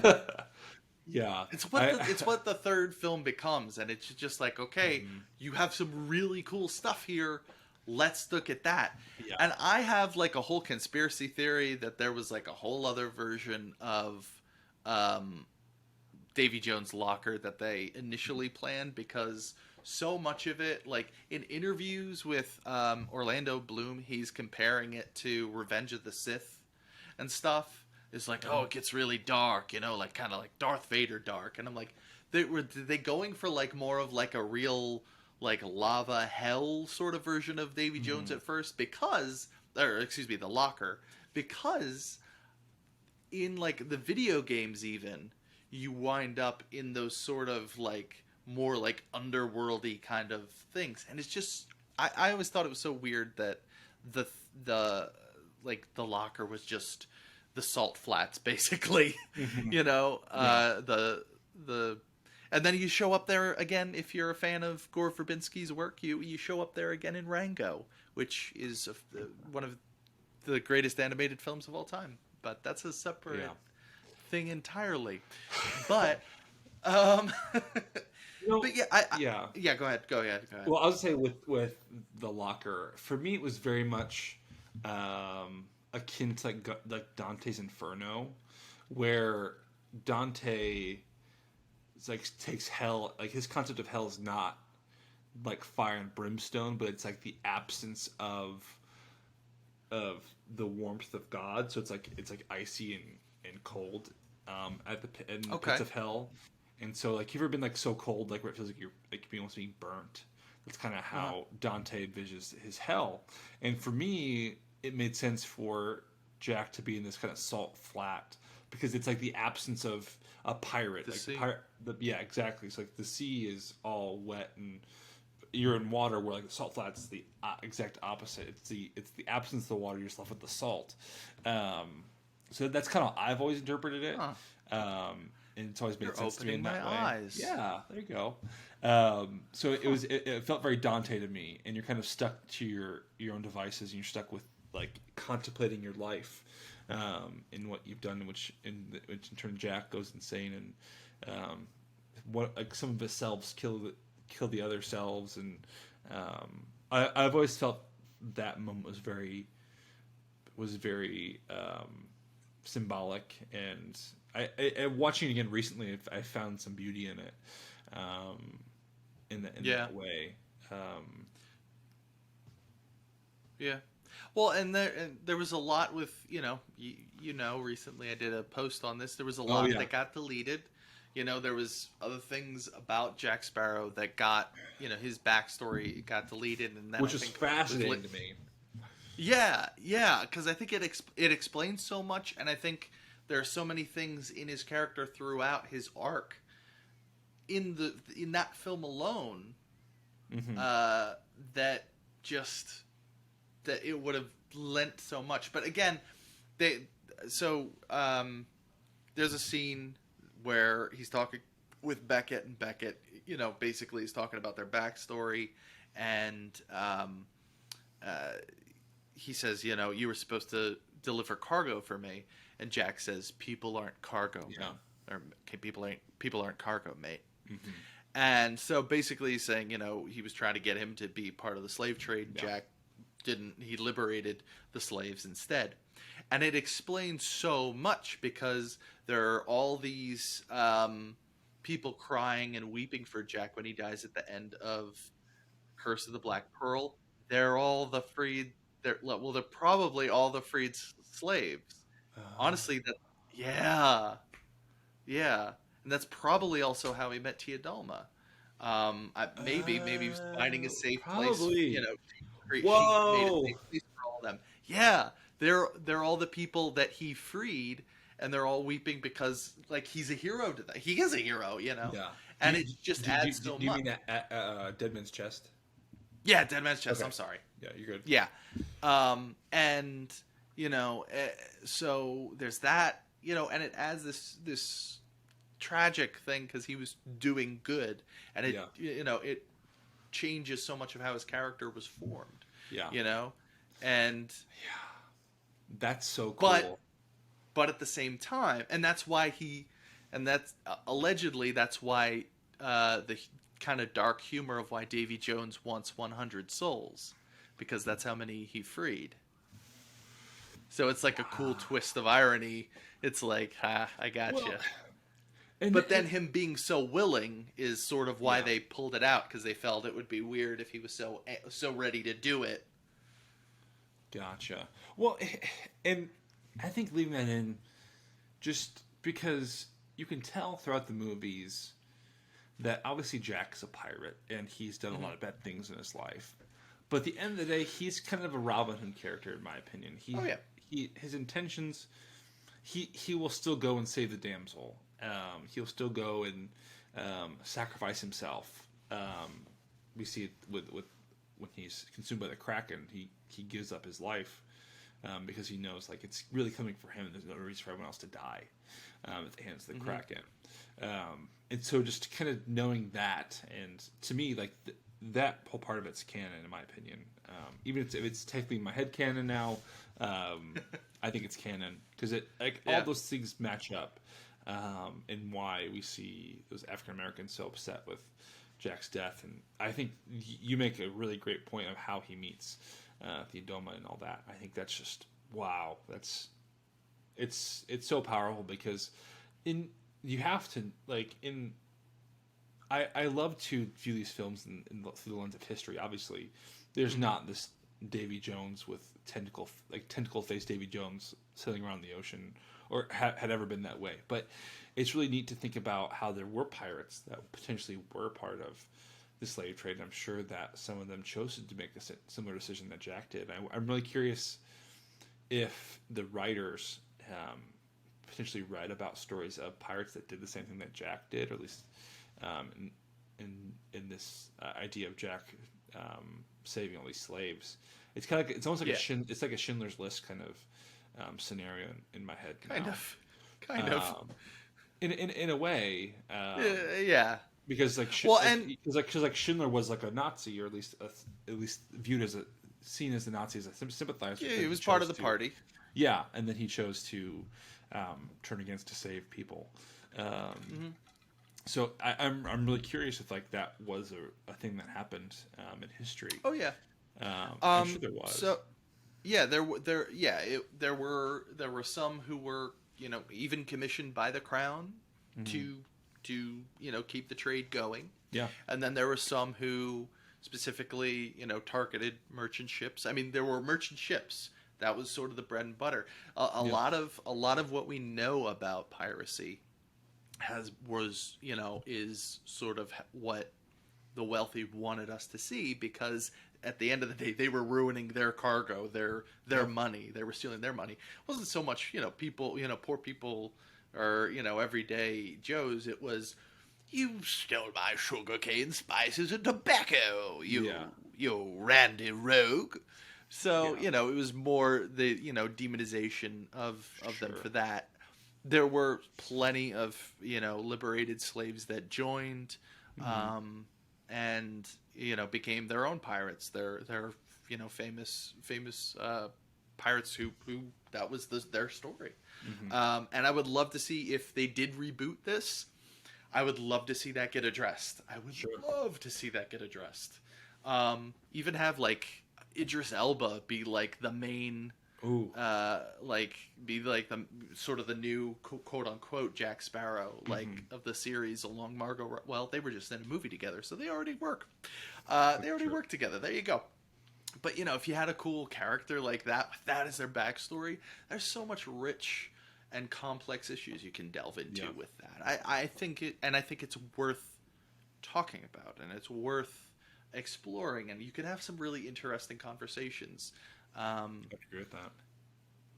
B: yeah.
C: it's what the third film becomes, and it's just like, okay,
B: Mhm.
C: you have some really cool stuff here. Let's look at that.
B: Yeah.
C: And I have like a whole conspiracy theory that there was like a whole other version of um, Davy Jones' locker that they initially planned, because so much of it, like in interviews with Orlando Bloom, he's comparing it to Revenge of the Sith and stuff. It's like, oh, it gets really dark, like kind of like Darth Vader dark. And I'm like, were they going for like more of like a real like lava hell sort of version of Davy Jones
B: Mhm.
C: at first? Because, or excuse me, the locker, because in like the video games even, you wind up in those sort of like more like underworldy kind of things, and it's just I always thought it was so weird that the the like the locker was just the salt flats basically.
B: Mhm. Yeah.
C: The and then you show up there again if you're a fan of Gore Verbinski's work. You show up there again in Rango, which is one of the greatest animated films of all time. But that's a separate
B: Yeah.
C: thing entirely. But um,
B: No.
C: but yeah,
B: Yeah.
C: yeah. Go ahead. Go ahead. Go ahead.
B: Well, I was say with the locker, for me, it was very much akin to like Dante's Inferno, where Dante like takes hell. Like his concept of hell is not like fire and brimstone, but it's like the absence of the warmth of God. So it's like icy and cold at in the
C: Okay.
B: pits of hell. And so like you ever been like so cold like where it feels like you're almost being burnt. That's kind of
C: Uh-huh.
B: how Dante envisions his hell. And for me, it made sense for Jack to be in this kind of salt flat because it's like the absence of a pirate.
C: The
B: Like
C: sea.
B: yeah, exactly. It's like the sea is all wet and you're in water where like the salt flats is the exact opposite. It's the absence of the water. You're just left with the salt. So that's kind of I've always interpreted it.
C: Huh.
B: And it's always made
C: You're
B: sense to me in
C: opening
B: that
C: my
B: way.
C: eyes.
B: Yeah, there you go. So it felt very Dante to me, and you're kind of stuck to your own devices, and you're stuck with like contemplating your life, in what you've done, which in turn Jack goes insane, and what like some of his selves kill the other selves, and I've always felt that moment was very symbolic, and I watching it again recently, I found some beauty in it, in that way.
C: Yeah. Well, and there was a lot with, recently I did a post on this. There was a lot that got deleted. There was other things about Jack Sparrow that got, his backstory got deleted, and that
B: Which is fascinating to me.
C: Yeah, because I think it explains so much, and I think there are so many things in his character throughout his arc in that film alone, that it would have lent so much. But again, there's a scene where he's talking with Beckett, and Beckett, basically is talking about their backstory, and he says, you were supposed to deliver cargo for me, and Jack says, people aren't cargo, or people aren't cargo, mate.
B: Mm-hmm.
C: And so basically he's saying, he was trying to get him to be part of the slave trade.
B: Yeah.
C: Jack didn't. He liberated the slaves instead. And it explains so much, because there are all these people crying and weeping for Jack when he dies at the end of Curse of the Black Pearl. They're probably all the freed slaves. Honestly, yeah. And that's probably also how he met Tia Dalma. Maybe he was finding a safe place.
B: Whoa!
C: She made a safe place for all of them. Yeah, they're all the people that he freed, and they're all weeping because like he's a hero to them. He is a hero,
B: Yeah.
C: And it just adds so much.
B: Do you mean Dead Man's Chest?
C: Yeah, Dead Man's Chest.
B: Okay.
C: I'm sorry.
B: Yeah, you're good.
C: Yeah, and so there's that, and it adds this tragic thing because he was doing good, and it it changes so much of how his character was formed.
B: Yeah.
C: And
B: that's so cool.
C: But at the same time, and that's why allegedly that's why the kind of dark humor of why Davy Jones wants 100 souls, because that's how many he freed. So it's like a cool twist of irony. It's like, I gotcha. But then him being so willing is sort of why they pulled it out, because they felt it would be weird if he was so ready to do it.
B: Gotcha. Well, and I think leaving that in, just because you can tell throughout the movies that obviously Jack's a pirate, and he's done a lot of bad things in his life. But at the end of the day, he's kind of a Robin Hood character, in my opinion. His intentions, he will still go and save the damsel. He'll still go and sacrifice himself. We see it with when he's consumed by the Kraken. He gives up his life because he knows like it's really coming for him, and there's no reason for everyone else to die at the hands of the Kraken. And so just kind of knowing that, and to me, like that whole part of it's canon, in my opinion. Even if it's technically in my head canon now, I think it's canon because all those things match up. And why we see those African Americans so upset with Jack's death, and I think you make a really great point of how he meets Theodoma and all that. I think that's just wow. It's so powerful because I love to view these films through the lens of history. Obviously, there's not this Davy Jones with tentacle faced Davy Jones sailing around the ocean, or had ever been that way. But it's really neat to think about how there were pirates that potentially were part of the slave trade. And I'm sure that some of them chose to make a similar decision that Jack did. I'm really curious if the writers potentially read about stories of pirates that did the same thing that Jack did, or at least in this idea of Jack saving all these slaves. It's kind of it's almost like it's like a Schindler's List kind of scenario in my head.
C: Kind of.
B: In a way.
C: Yeah.
B: Because because Schindler was like a Nazi, or at least viewed as seen as a Nazi, as a sympathizer.
C: Yeah, he was part of the party.
B: Yeah, and then he chose to turn against to save people. So I'm really curious if like that was a thing that happened in history.
C: Oh yeah,
B: I'm sure there was.
C: So yeah, there were some who were even commissioned by the crown to keep the trade going.
B: Yeah,
C: and then there were some who specifically targeted merchant ships. I mean, there were merchant ships. That was sort of the bread and butter. A lot of what we know about piracy is sort of what the wealthy wanted us to see, because at the end of the day they were ruining their cargo, their money. They were stealing their money. It wasn't so much people, poor people, or everyday Joes. It was, you stole my sugarcane, spices, and tobacco, you randy rogue. So it was more the demonization of them for that. There were plenty of liberated slaves that joined, and became their own pirates. They're famous pirates who that was their story. And I would love to see, if they did reboot this, I would love to see that get addressed. I would love to see that get addressed. Even have like Idris Elba be like the main, be like the sort of the new quote unquote Jack Sparrow, of the series, along Margot. Well, they were just in a movie together, so they already work. Work together. There you go. But if you had a cool character like that, with that as their backstory, there's so much rich and complex issues you can delve into with that. I think it's worth talking about, and it's worth exploring, and you can have some really interesting conversations.
B: I agree with that.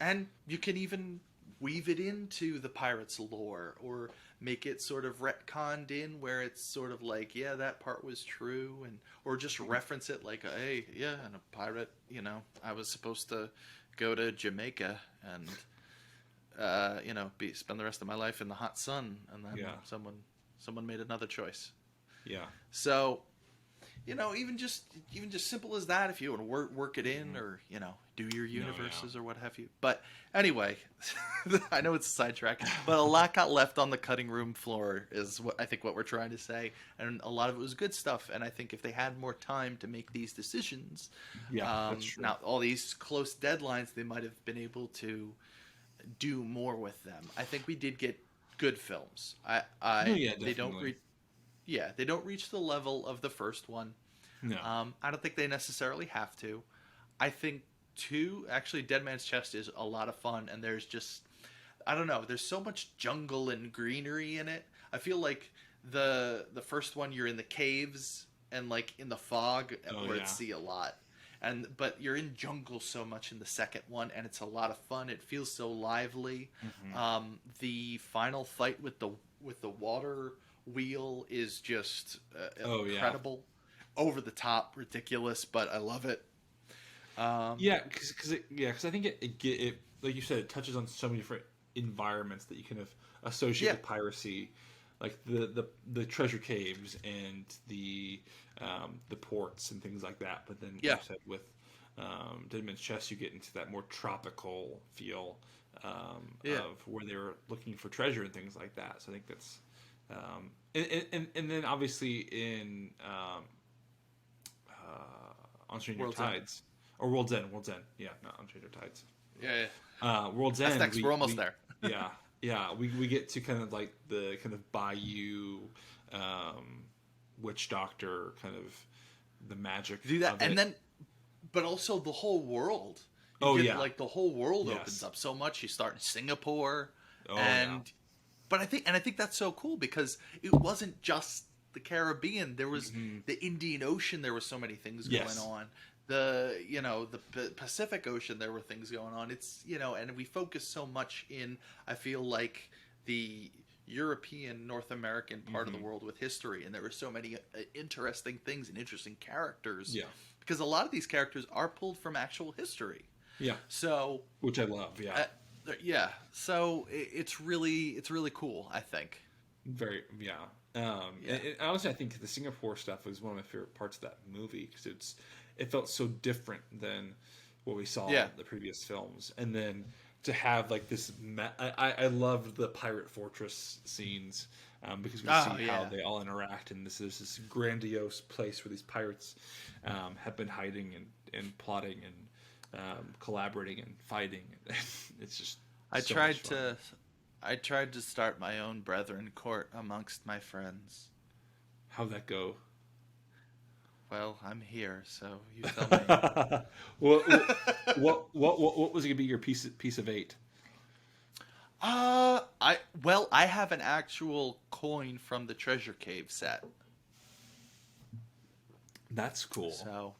C: And you can even weave it into the Pirates lore, or make it sort of retconned in, where it's sort of like, yeah, that part was true, or just reference it like, hey, yeah, and a pirate, I was supposed to go to Jamaica and spend the rest of my life in the hot sun, and then someone made another choice.
B: Yeah.
C: So, even just simple as that, if you want to work it in, or do your universes or what have you. But anyway, I know it's a sidetrack, but a lot got left on the cutting room floor is what I think what we're trying to say, and a lot of it was good stuff. And I think if they had more time to make these decisions,
B: that's true.
C: Now all these close deadlines, they might have been able to do more with them. I think we did get good films. They don't reach the level of the first one.
B: No.
C: I don't think they necessarily have to. I think Dead Man's Chest is a lot of fun, and there's just, I don't know, there's so much jungle and greenery in it. I feel like the first one, you're in the caves and like in the fog at sea a lot. But you're in jungle so much in the second one, and it's a lot of fun. It feels so lively. The final fight with the water wheel is just incredible, over the top, ridiculous, but I love it.
B: Because I think it like you said, it touches on so many different environments that you kind of associate with piracy, like the treasure caves and the ports and things like that. But then you said with Dead Man's Chest, you get into that more tropical feel of where they're looking for treasure and things like that. So I think that's and then obviously in On Stranger Tides. Or World's End, yeah, not on Stranger Tides. World's End.
C: That's next. We're almost there.
B: We get to kind of like the kind of bayou, witch doctor, kind of the magic.
C: Do that, and then, but also the whole world. Like the whole world opens up so much. You start in Singapore, but I think that's so cool, because it wasn't just the Caribbean. There was the Indian Ocean. There were so many things going on. The Pacific Ocean, there were things going on. It's and we focus so much in, I feel like, the European, North American part of the world with history, and there were so many interesting things and interesting characters.
B: Yeah.
C: Because a lot of these characters are pulled from actual history.
B: Yeah.
C: So,
B: which I love. Yeah.
C: yeah. So it's really cool, I think.
B: Very, yeah. And honestly, I think the Singapore stuff was one of my favorite parts of that movie because it felt so different than what we saw in the previous films, and then to have like this, I loved the pirate fortress scenes because we see how they all interact, and this is this grandiose place where these pirates have been hiding and plotting and collaborating and fighting. It's just
C: I tried to start my own brethren court amongst my friends.
B: How'd that go?
C: Well, I'm here, so you tell me.
B: What was going to be your piece of 8?
C: I have an actual coin from the Treasure Cave set.
B: That's cool.
C: So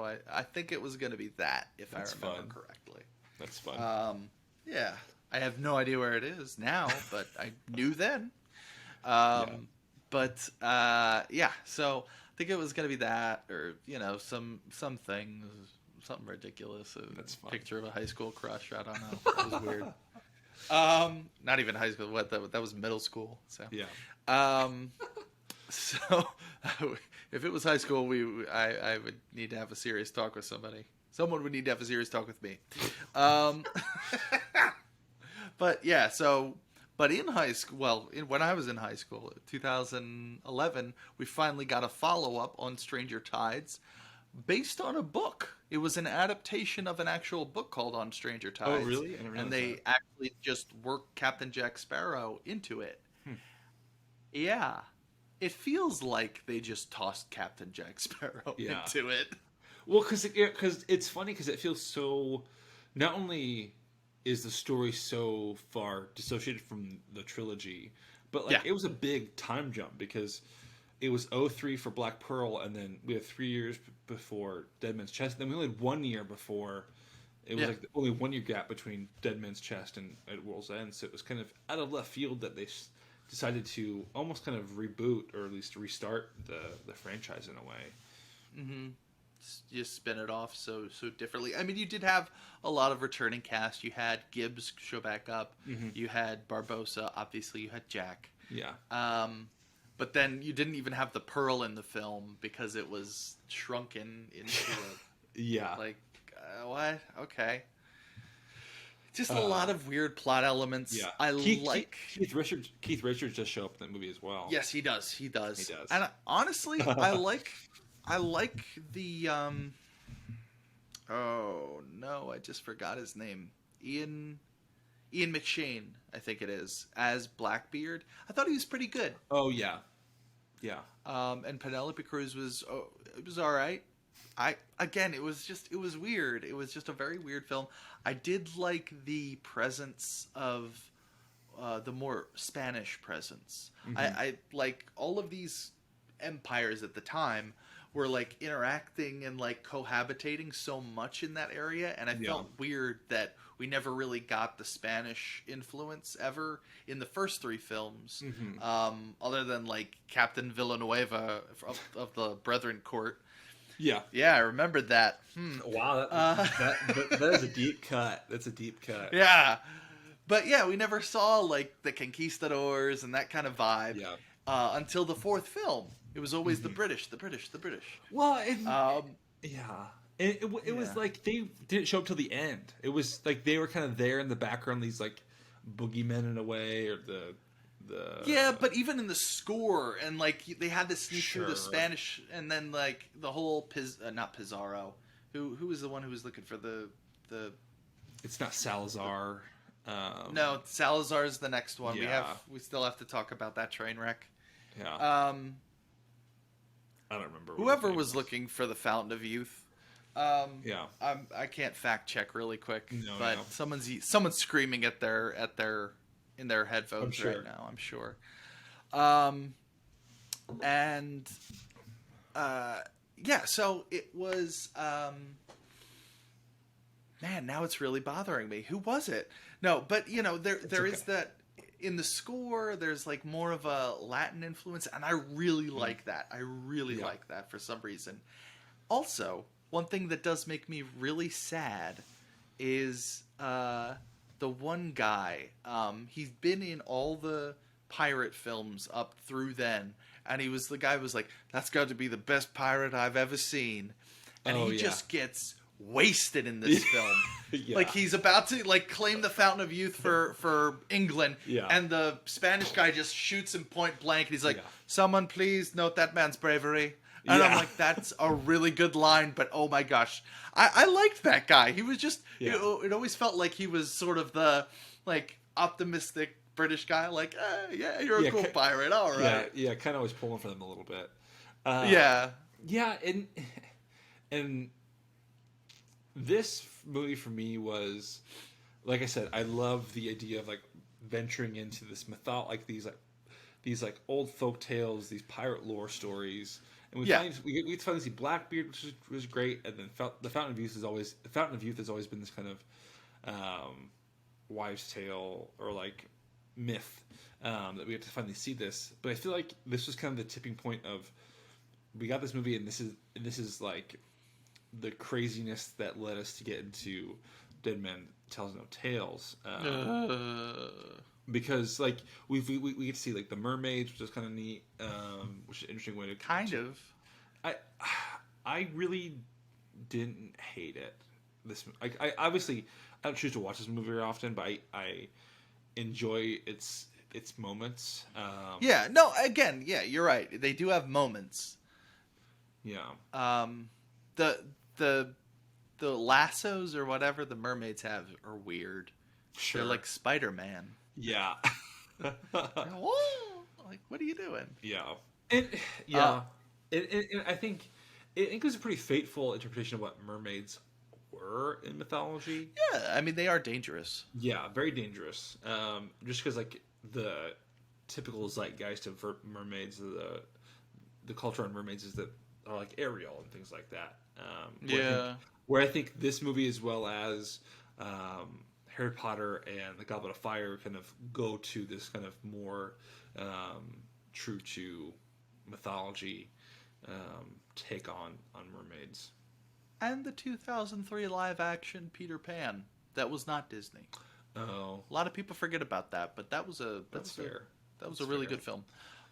C: I think it was going to be that, if I remember correctly.
B: That's fun.
C: Yeah. I have no idea where it is now, but I knew then. But so I think it was going to be that, or some thing, something ridiculous.
B: That's fun.
C: Picture of a high school crush. I don't know. It was weird. Not even high school. That was middle school. So
B: yeah.
C: So if it was high school, I would need to have a serious talk with somebody. Someone would need to have a serious talk with me. But yeah, but in high school, when I was in high school, 2011, we finally got a follow-up on Stranger Tides based on a book. It was an adaptation of an actual book called On Stranger Tides.
B: Oh, really?
C: And they actually just worked Captain Jack Sparrow into it. Yeah. It feels like they just tossed Captain Jack Sparrow into it.
B: Well, because it's funny because it feels so... Not only is the story so far dissociated from the trilogy, but it was a big time jump because it was 2003 for Black Pearl, and then we had 3 years before Dead Man's Chest. Then we only had 1 year before. It was like only 1 year gap between Dead Man's Chest and at World's End, so it was kind of out of left field that they decided to almost kind of reboot or at least restart the franchise in a way.
C: Mm-hmm. Just spin it off so differently. I mean, you did have a lot of returning cast. You had Gibbs show back up. Mm-hmm. You had Barbossa. Obviously, you had Jack.
B: Yeah.
C: But then you didn't even have the Pearl in the film because it was shrunken into a...
B: Yeah.
C: Like, what? Okay. Just a lot of weird plot elements. Yeah.
B: Keith Richards just show up in that movie as well.
C: Yes, he does. And honestly, I like the oh no, I just forgot his name. Ian McShane, I think it is, as Blackbeard. I thought he was pretty good.
B: Oh yeah. Yeah.
C: And Penelope Cruz was all right. It was weird. It was just a very weird film. I did like the presence of the more Spanish presence. Mm-hmm. I like all of these empires at the time were like interacting and like cohabitating so much in that area, and I felt weird that we never really got the Spanish influence ever in the first 3 films, other than like Captain Villanueva of the Brethren Court. Yeah, I remembered that.
B: Wow, that is a deep cut. That's a deep cut.
C: Yeah, but yeah, we never saw like the conquistadors and that kind of vibe.
B: Yeah.
C: Until the 4th film. It was always the British.
B: Well, it was like they didn't show up till the end. It was like they were kind of there in the background, these like boogeymen in a way, or the
C: yeah. But even in the score, and like they had to sneak through the Spanish, and then like the whole not Pizarro, who was the one who was looking for the.
B: It's not Salazar.
C: No, Salazar's the next one.
B: Yeah.
C: We still have to talk about that train wreck.
B: Yeah. I don't remember.
C: Whoever was looking for the Fountain of Youth.
B: Yeah.
C: I can't fact check really quick,
B: no,
C: but someone's screaming in their headphones right now. I'm sure. So it was. Man, now it's really bothering me. Who was it? No, but there is that. in the score, there's like more of a Latin influence, and I really like that. I really like that for some reason. Also, one thing that does make me really sad is the one guy. He's been in all the pirate films up through then, and he was the guy who was like, "That's got to be the best pirate I've ever seen," and he just gets wasted in this film. Like he's about to like claim the Fountain of Youth for England, and the Spanish guy just shoots him point blank, and he's like, "Someone please note that man's bravery." And I'm like, that's a really good line, but oh my gosh, I liked that guy. He was just it always felt like he was sort of the like optimistic British guy, like, yeah, you're a cool pirate, all right.
B: Yeah, kind of always pulling for them a little bit.
C: Yeah,
B: and this movie for me was, like I said, I love the idea of like venturing into this like these old folk tales, these pirate lore stories, and we finally see Blackbeard, which was great, and then the Fountain of Youth has always been this kind of wives' tale or like myth that we get to finally see this. But I feel like this was kind of the tipping point of we got this movie, and this is like the craziness that led us to get into Dead Man Tells No Tales. Because like we get to see like the mermaids, which is kind of neat, which is an interesting way to I really didn't hate it. I obviously I don't choose to watch this movie very often, but I enjoy its moments.
C: You're right. They do have moments.
B: Yeah.
C: The lassos or whatever the mermaids have are weird.
B: Sure.
C: They're like Spider-Man.
B: Yeah.
C: Whoa! Like, what are you doing?
B: Yeah. I think it was a pretty fateful interpretation of what mermaids were in mythology.
C: Yeah, I mean, they are dangerous.
B: Yeah, very dangerous. Just because like the typical zeitgeist of mermaids, the culture on mermaids is that are like Ariel and things like that. Where I think this movie, as well as Harry Potter and the Goblet of Fire, kind of go to this kind of more true to mythology take on mermaids.
C: And the 2003 live-action Peter Pan. That was not Disney.
B: Oh,
C: a lot of people forget about that, but that was
B: fair.
C: That was a really good film.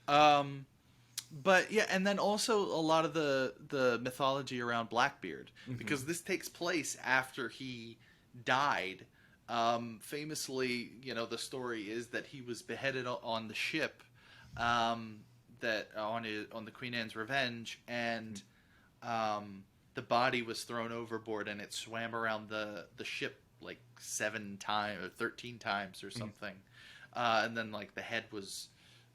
C: But yeah, and then also a lot of the mythology around Blackbeard, because this takes place after he died. Famously, the story is that he was beheaded on the ship, that on the Queen Anne's Revenge, and the body was thrown overboard, and it swam around the ship like 7 times or 13 times or something, and then like the head was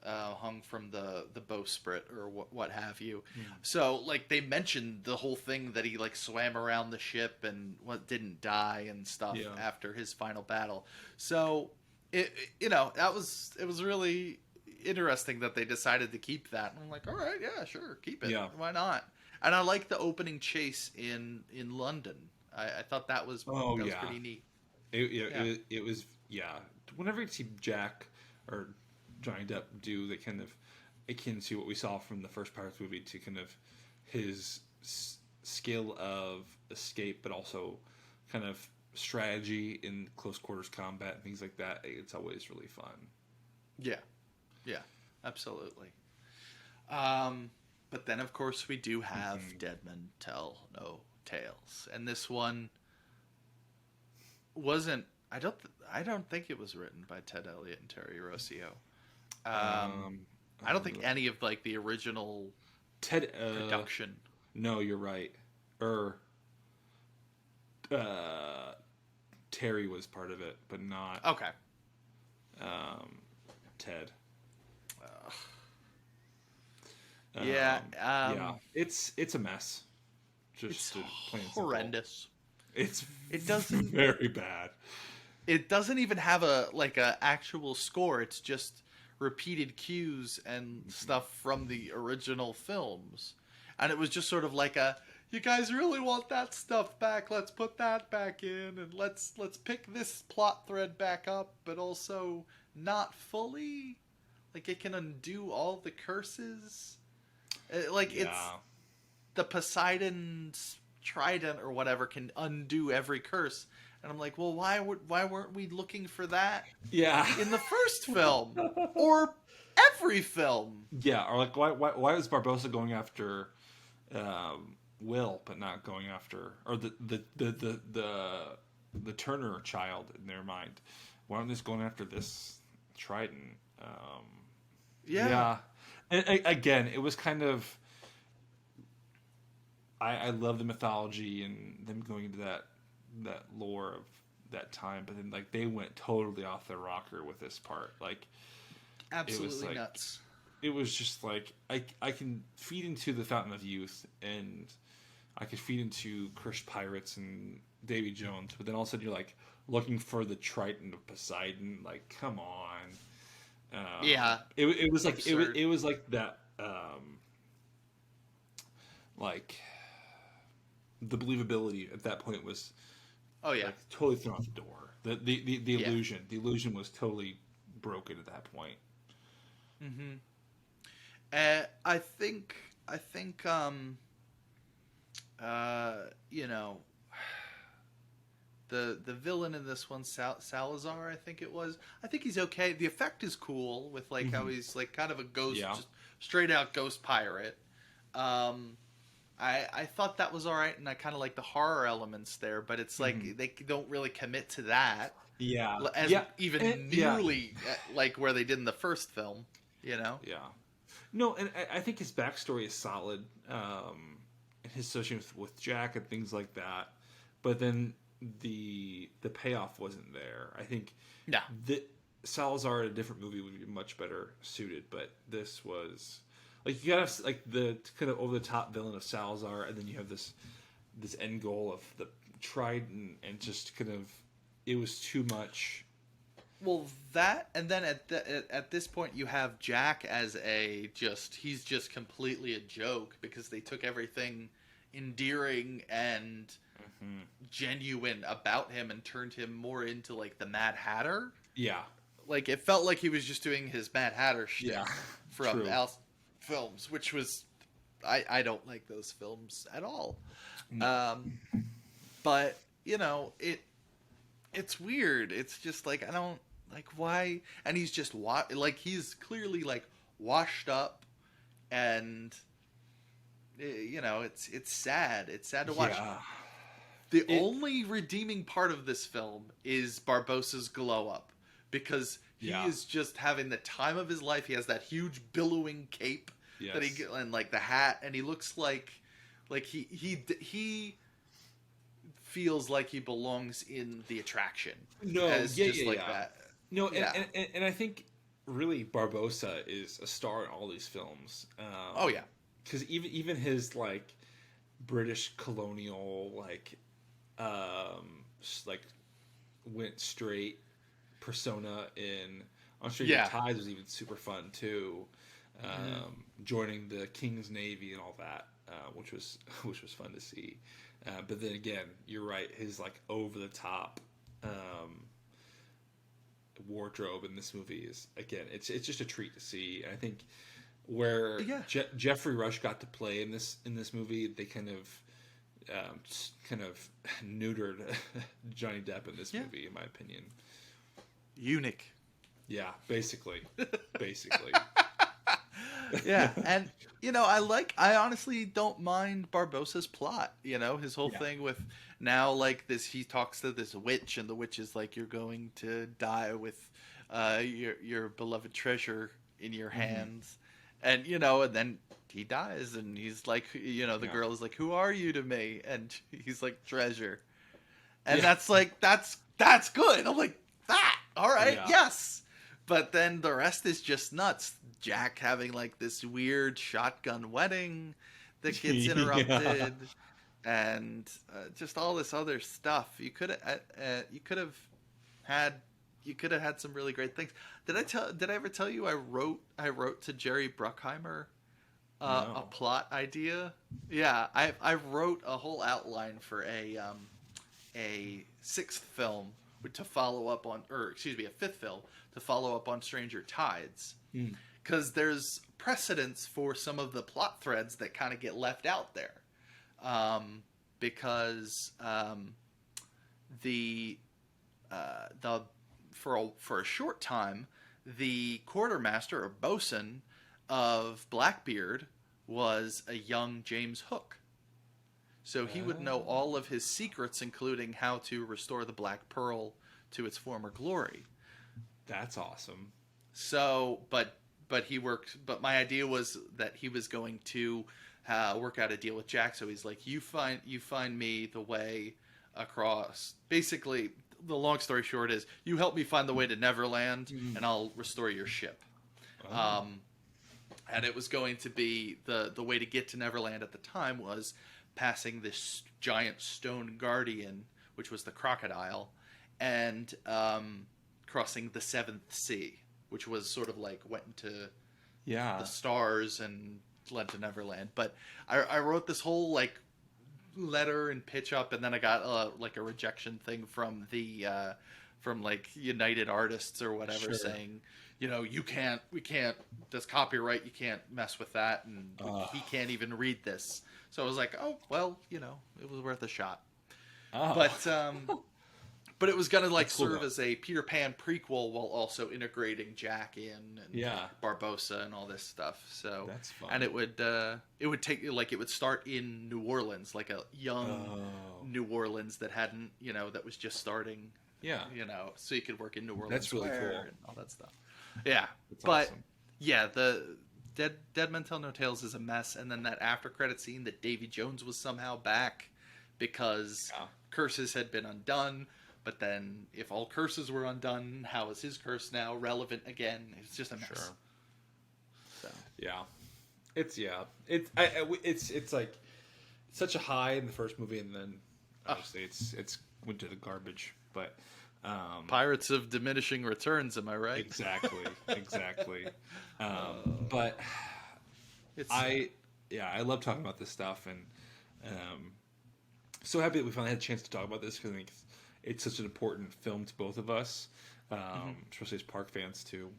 C: hung from the bowsprit or what have you. So like they mentioned the whole thing that he like swam around the ship and didn't die and stuff after his final battle. So it was really interesting that they decided to keep that. And I'm like, all right, yeah, sure, keep it. Yeah. Why not? And I like the opening chase in London. I thought that was pretty neat.
B: It was whenever you see Jack or Johnny Depp do the kind of akin to what we saw from the first Pirates movie, to kind of his skill of escape, but also kind of strategy in close quarters combat and things like that. It's always really fun.
C: Yeah, absolutely. But then of course we do have Dead Men Tell No Tales, and this one wasn't. I don't think it was written by Ted Elliott and Terry Rossio. I don't think any of like the original production.
B: No, you're right. Terry was part of it, but not.
C: Okay.
B: Ted. It's a mess. Just
C: it's horrendous.
B: It
C: doesn't
B: very bad.
C: It doesn't even have a actual score. It's just repeated cues and stuff from the original films, and it was just sort of like you guys really want that stuff back, let's put that back in, and let's pick this plot thread back up, but also not fully. Like it can undo all the curses. Like it's
B: Yeah.
C: the Poseidon's trident or whatever can undo every curse. And I'm like, well, why weren't we looking for that
B: Yeah.
C: in the first film or every film?
B: Yeah, or like why is Barbossa going after Will but not going after or the Turner child in their mind? Why aren't they just going after this Trident?
C: Yeah.
B: Yeah, and again, it was kind of I love the mythology and them going into that lore of that time, but then like they went totally off their rocker with this part. Like it was
C: Absolutely
B: like
C: nuts.
B: it was just like I can feed into the Fountain of Youth and I could feed into Cursed Pirates and Davy Jones, but then all of a sudden you're like looking for the Triton of Poseidon. Like, come on.
C: Yeah.
B: It was like
C: Absurd.
B: it was like that. Like the believability at that point was
C: Oh yeah.
B: like totally thrown out the door. The
C: Yeah.
B: illusion was totally broken at that point.
C: Mm-hmm. I think you know, the villain in this one, Salazar, I think it was. I think he's okay. The effect is cool with like how he's like kind of a ghost,
B: Yeah.
C: just straight out ghost pirate. I thought that was all right, and I kind of like the horror elements there, but it's like they don't really commit to that
B: Yeah.
C: as
B: Yeah.
C: even
B: And- yeah.
C: nearly like where they did in the first film. You know?
B: Yeah. No, and I think his backstory is solid. And his association with Jack and things like that. But then the payoff wasn't there. I think
C: No.
B: that Salazar in a different movie would be much better suited, but this was like you gotta have like the kind of over the top villain of Salazar, and then you have this end goal of the Trident, and just kind of it was too much.
C: Well, that, and then at this point you have Jack as he's just completely a joke because they took everything endearing and genuine about him and turned him more into like the Mad Hatter.
B: Yeah.
C: Like it felt like he was just doing his Mad Hatter shtick
B: Yeah.
C: from
B: True.
C: Al's films, which was I don't like those films at all.
B: No.
C: But you know it's weird. It's just like I don't like why, and he's just like he's clearly like washed up, and you know it's sad. It's sad to watch.
B: Yeah.
C: The only redeeming part of this film is Barbossa's glow up because he
B: Yeah.
C: is just having the time of his life. He has that huge billowing cape that
B: Yes.
C: and like the hat, and he looks like he feels like he belongs in the attraction.
B: No,
C: as
B: yeah,
C: just
B: yeah,
C: like
B: yeah.
C: that.
B: No,
C: Yeah.
B: and I think really Barbossa is a star in all these films.
C: Oh yeah,
B: Because even his like British colonial like went straight persona in on Stranger
C: Yeah.
B: Tides was even super fun too. Joining the King's Navy and all that, which was fun to see. But then again, you're right. His like over the top wardrobe in this movie is again, it's just a treat to see. And I think where
C: Yeah.
B: Jeffrey Rush got to play in this movie, they kind of neutered Johnny Depp in this
C: Yeah.
B: movie, in my opinion.
C: eunuch.
B: Yeah, basically.
C: Yeah, and you know, I honestly don't mind Barbossa's plot. You know, his whole
B: Yeah.
C: thing with now like this, he talks to this witch, and the witch is like, "You're going to die with your beloved treasure in your hands," and you know, and then he dies, and he's like, you know, the
B: Yeah.
C: girl is like, "Who are you to me?" And he's like, "Treasure," and
B: Yeah.
C: that's like that's good. I'm like, that all right,
B: Yeah.
C: yes. But then the rest is just nuts. Jack having like this weird shotgun wedding that gets
B: Yeah.
C: interrupted, and just all this other stuff. You could have had some really great things. Did I ever tell you I wrote to Jerry Bruckheimer a
B: No.
C: plot idea? Yeah, I wrote a whole outline for a sixth film to follow up on, or excuse me, a fifth film to follow up on Stranger Tides, because there's precedence for some of the plot threads that kind of get left out there, because the for a short time, the quartermaster or bosun of Blackbeard was a young James Hook. So he would know all of his secrets, including how to restore the Black Pearl to its former glory.
B: That's awesome.
C: So, but he worked. But my idea was that he was going to work out a deal with Jack. So he's like, you find me the way across. Basically, the long story short is, you help me find the way to Neverland, and I'll restore your ship. And it was going to be the way to get to Neverland at the time was passing this giant stone guardian, which was the crocodile, and crossing the seventh sea, which was sort of like went into the stars and led to Neverland. But I wrote this whole like letter and pitch up, and then I got like a rejection thing from the from like United Artists or whatever, saying, you know, we can't, there's copyright, you can't mess with that, and he can't even read this. So I was like, oh, well, you know, it was worth a shot. But it was going to like serve as a Peter Pan prequel while also integrating Jack in and Barbossa and all this stuff. So
B: that's fun.
C: And it would take, like, it would start in New Orleans, like a young New Orleans that hadn't, you know, that was just starting. Yeah. You know, so you could work in New Orleans.
B: That's really cool.
C: And all that stuff. Yeah.
B: That's awesome.
C: Yeah, the Dead Men Tell No Tales is a mess. And then that after credit scene that Davy Jones was somehow back because curses had been undone. But then if all curses were undone, how is his curse now relevant again? It's just a mess.
B: Sure. So. Yeah. It's like such a high in the first movie, and then obviously it's went to the garbage. But
C: Pirates of Diminishing Returns, am I right?
B: Exactly. But I love talking about this stuff, and so happy that we finally had a chance to talk about this, because I think it's such an important film to both of us, especially as park fans too,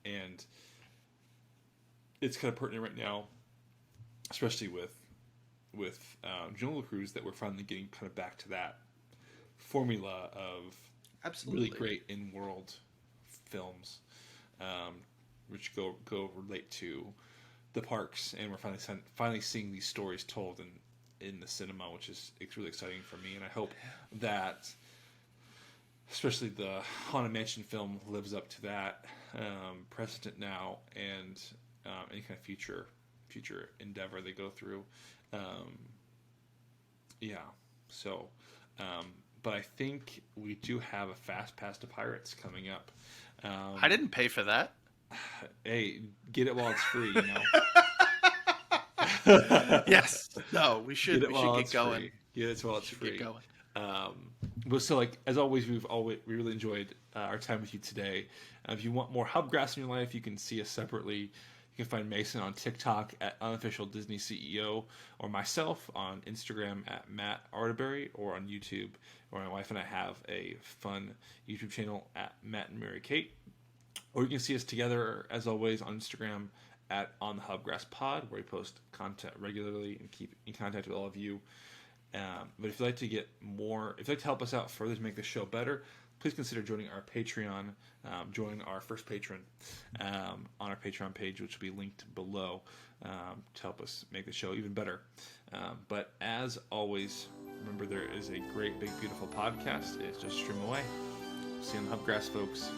B: and it's kind of pertinent right now, especially with Jungle Cruise, that we're finally getting kind of back to that formula of really great in-world films, which go relate to the parks, and we're finally seeing these stories told in the cinema, which is really exciting for me, and I hope that especially the Haunted Mansion film lives up to that precedent now, and any kind of future endeavor they go through. But I think we do have a Fast Pass to Pirates coming up.
C: I didn't pay for that.
B: Hey, get it while it's free, you know.
C: Yes. No, we should get going.
B: Free. Get it while it's free.
C: Get going.
B: But so, like, as always, we really enjoyed our time with you today. If you want more Hubgrass in your life, you can see us separately. You can find Mason on TikTok at Unofficial Disney CEO, or myself on Instagram at Matt Arterberry, or on YouTube, where my wife and I have a fun YouTube channel at Matt and Mary Kate. Or you can see us together, as always, on Instagram at On the Hubgrass Pod, where we post content regularly and keep in contact with all of you. But if you'd like to get more, if you'd like to help us out further to make the show better, please consider joining our Patreon, joining our first patron on our Patreon page, which will be linked below, to help us make the show even better. But as always, remember, there is a great, big, beautiful podcast. It's just a stream away. See you on the Hubgrass, folks.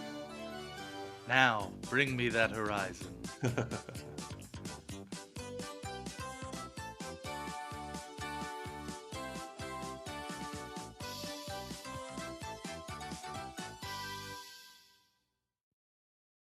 C: Now, bring me that horizon.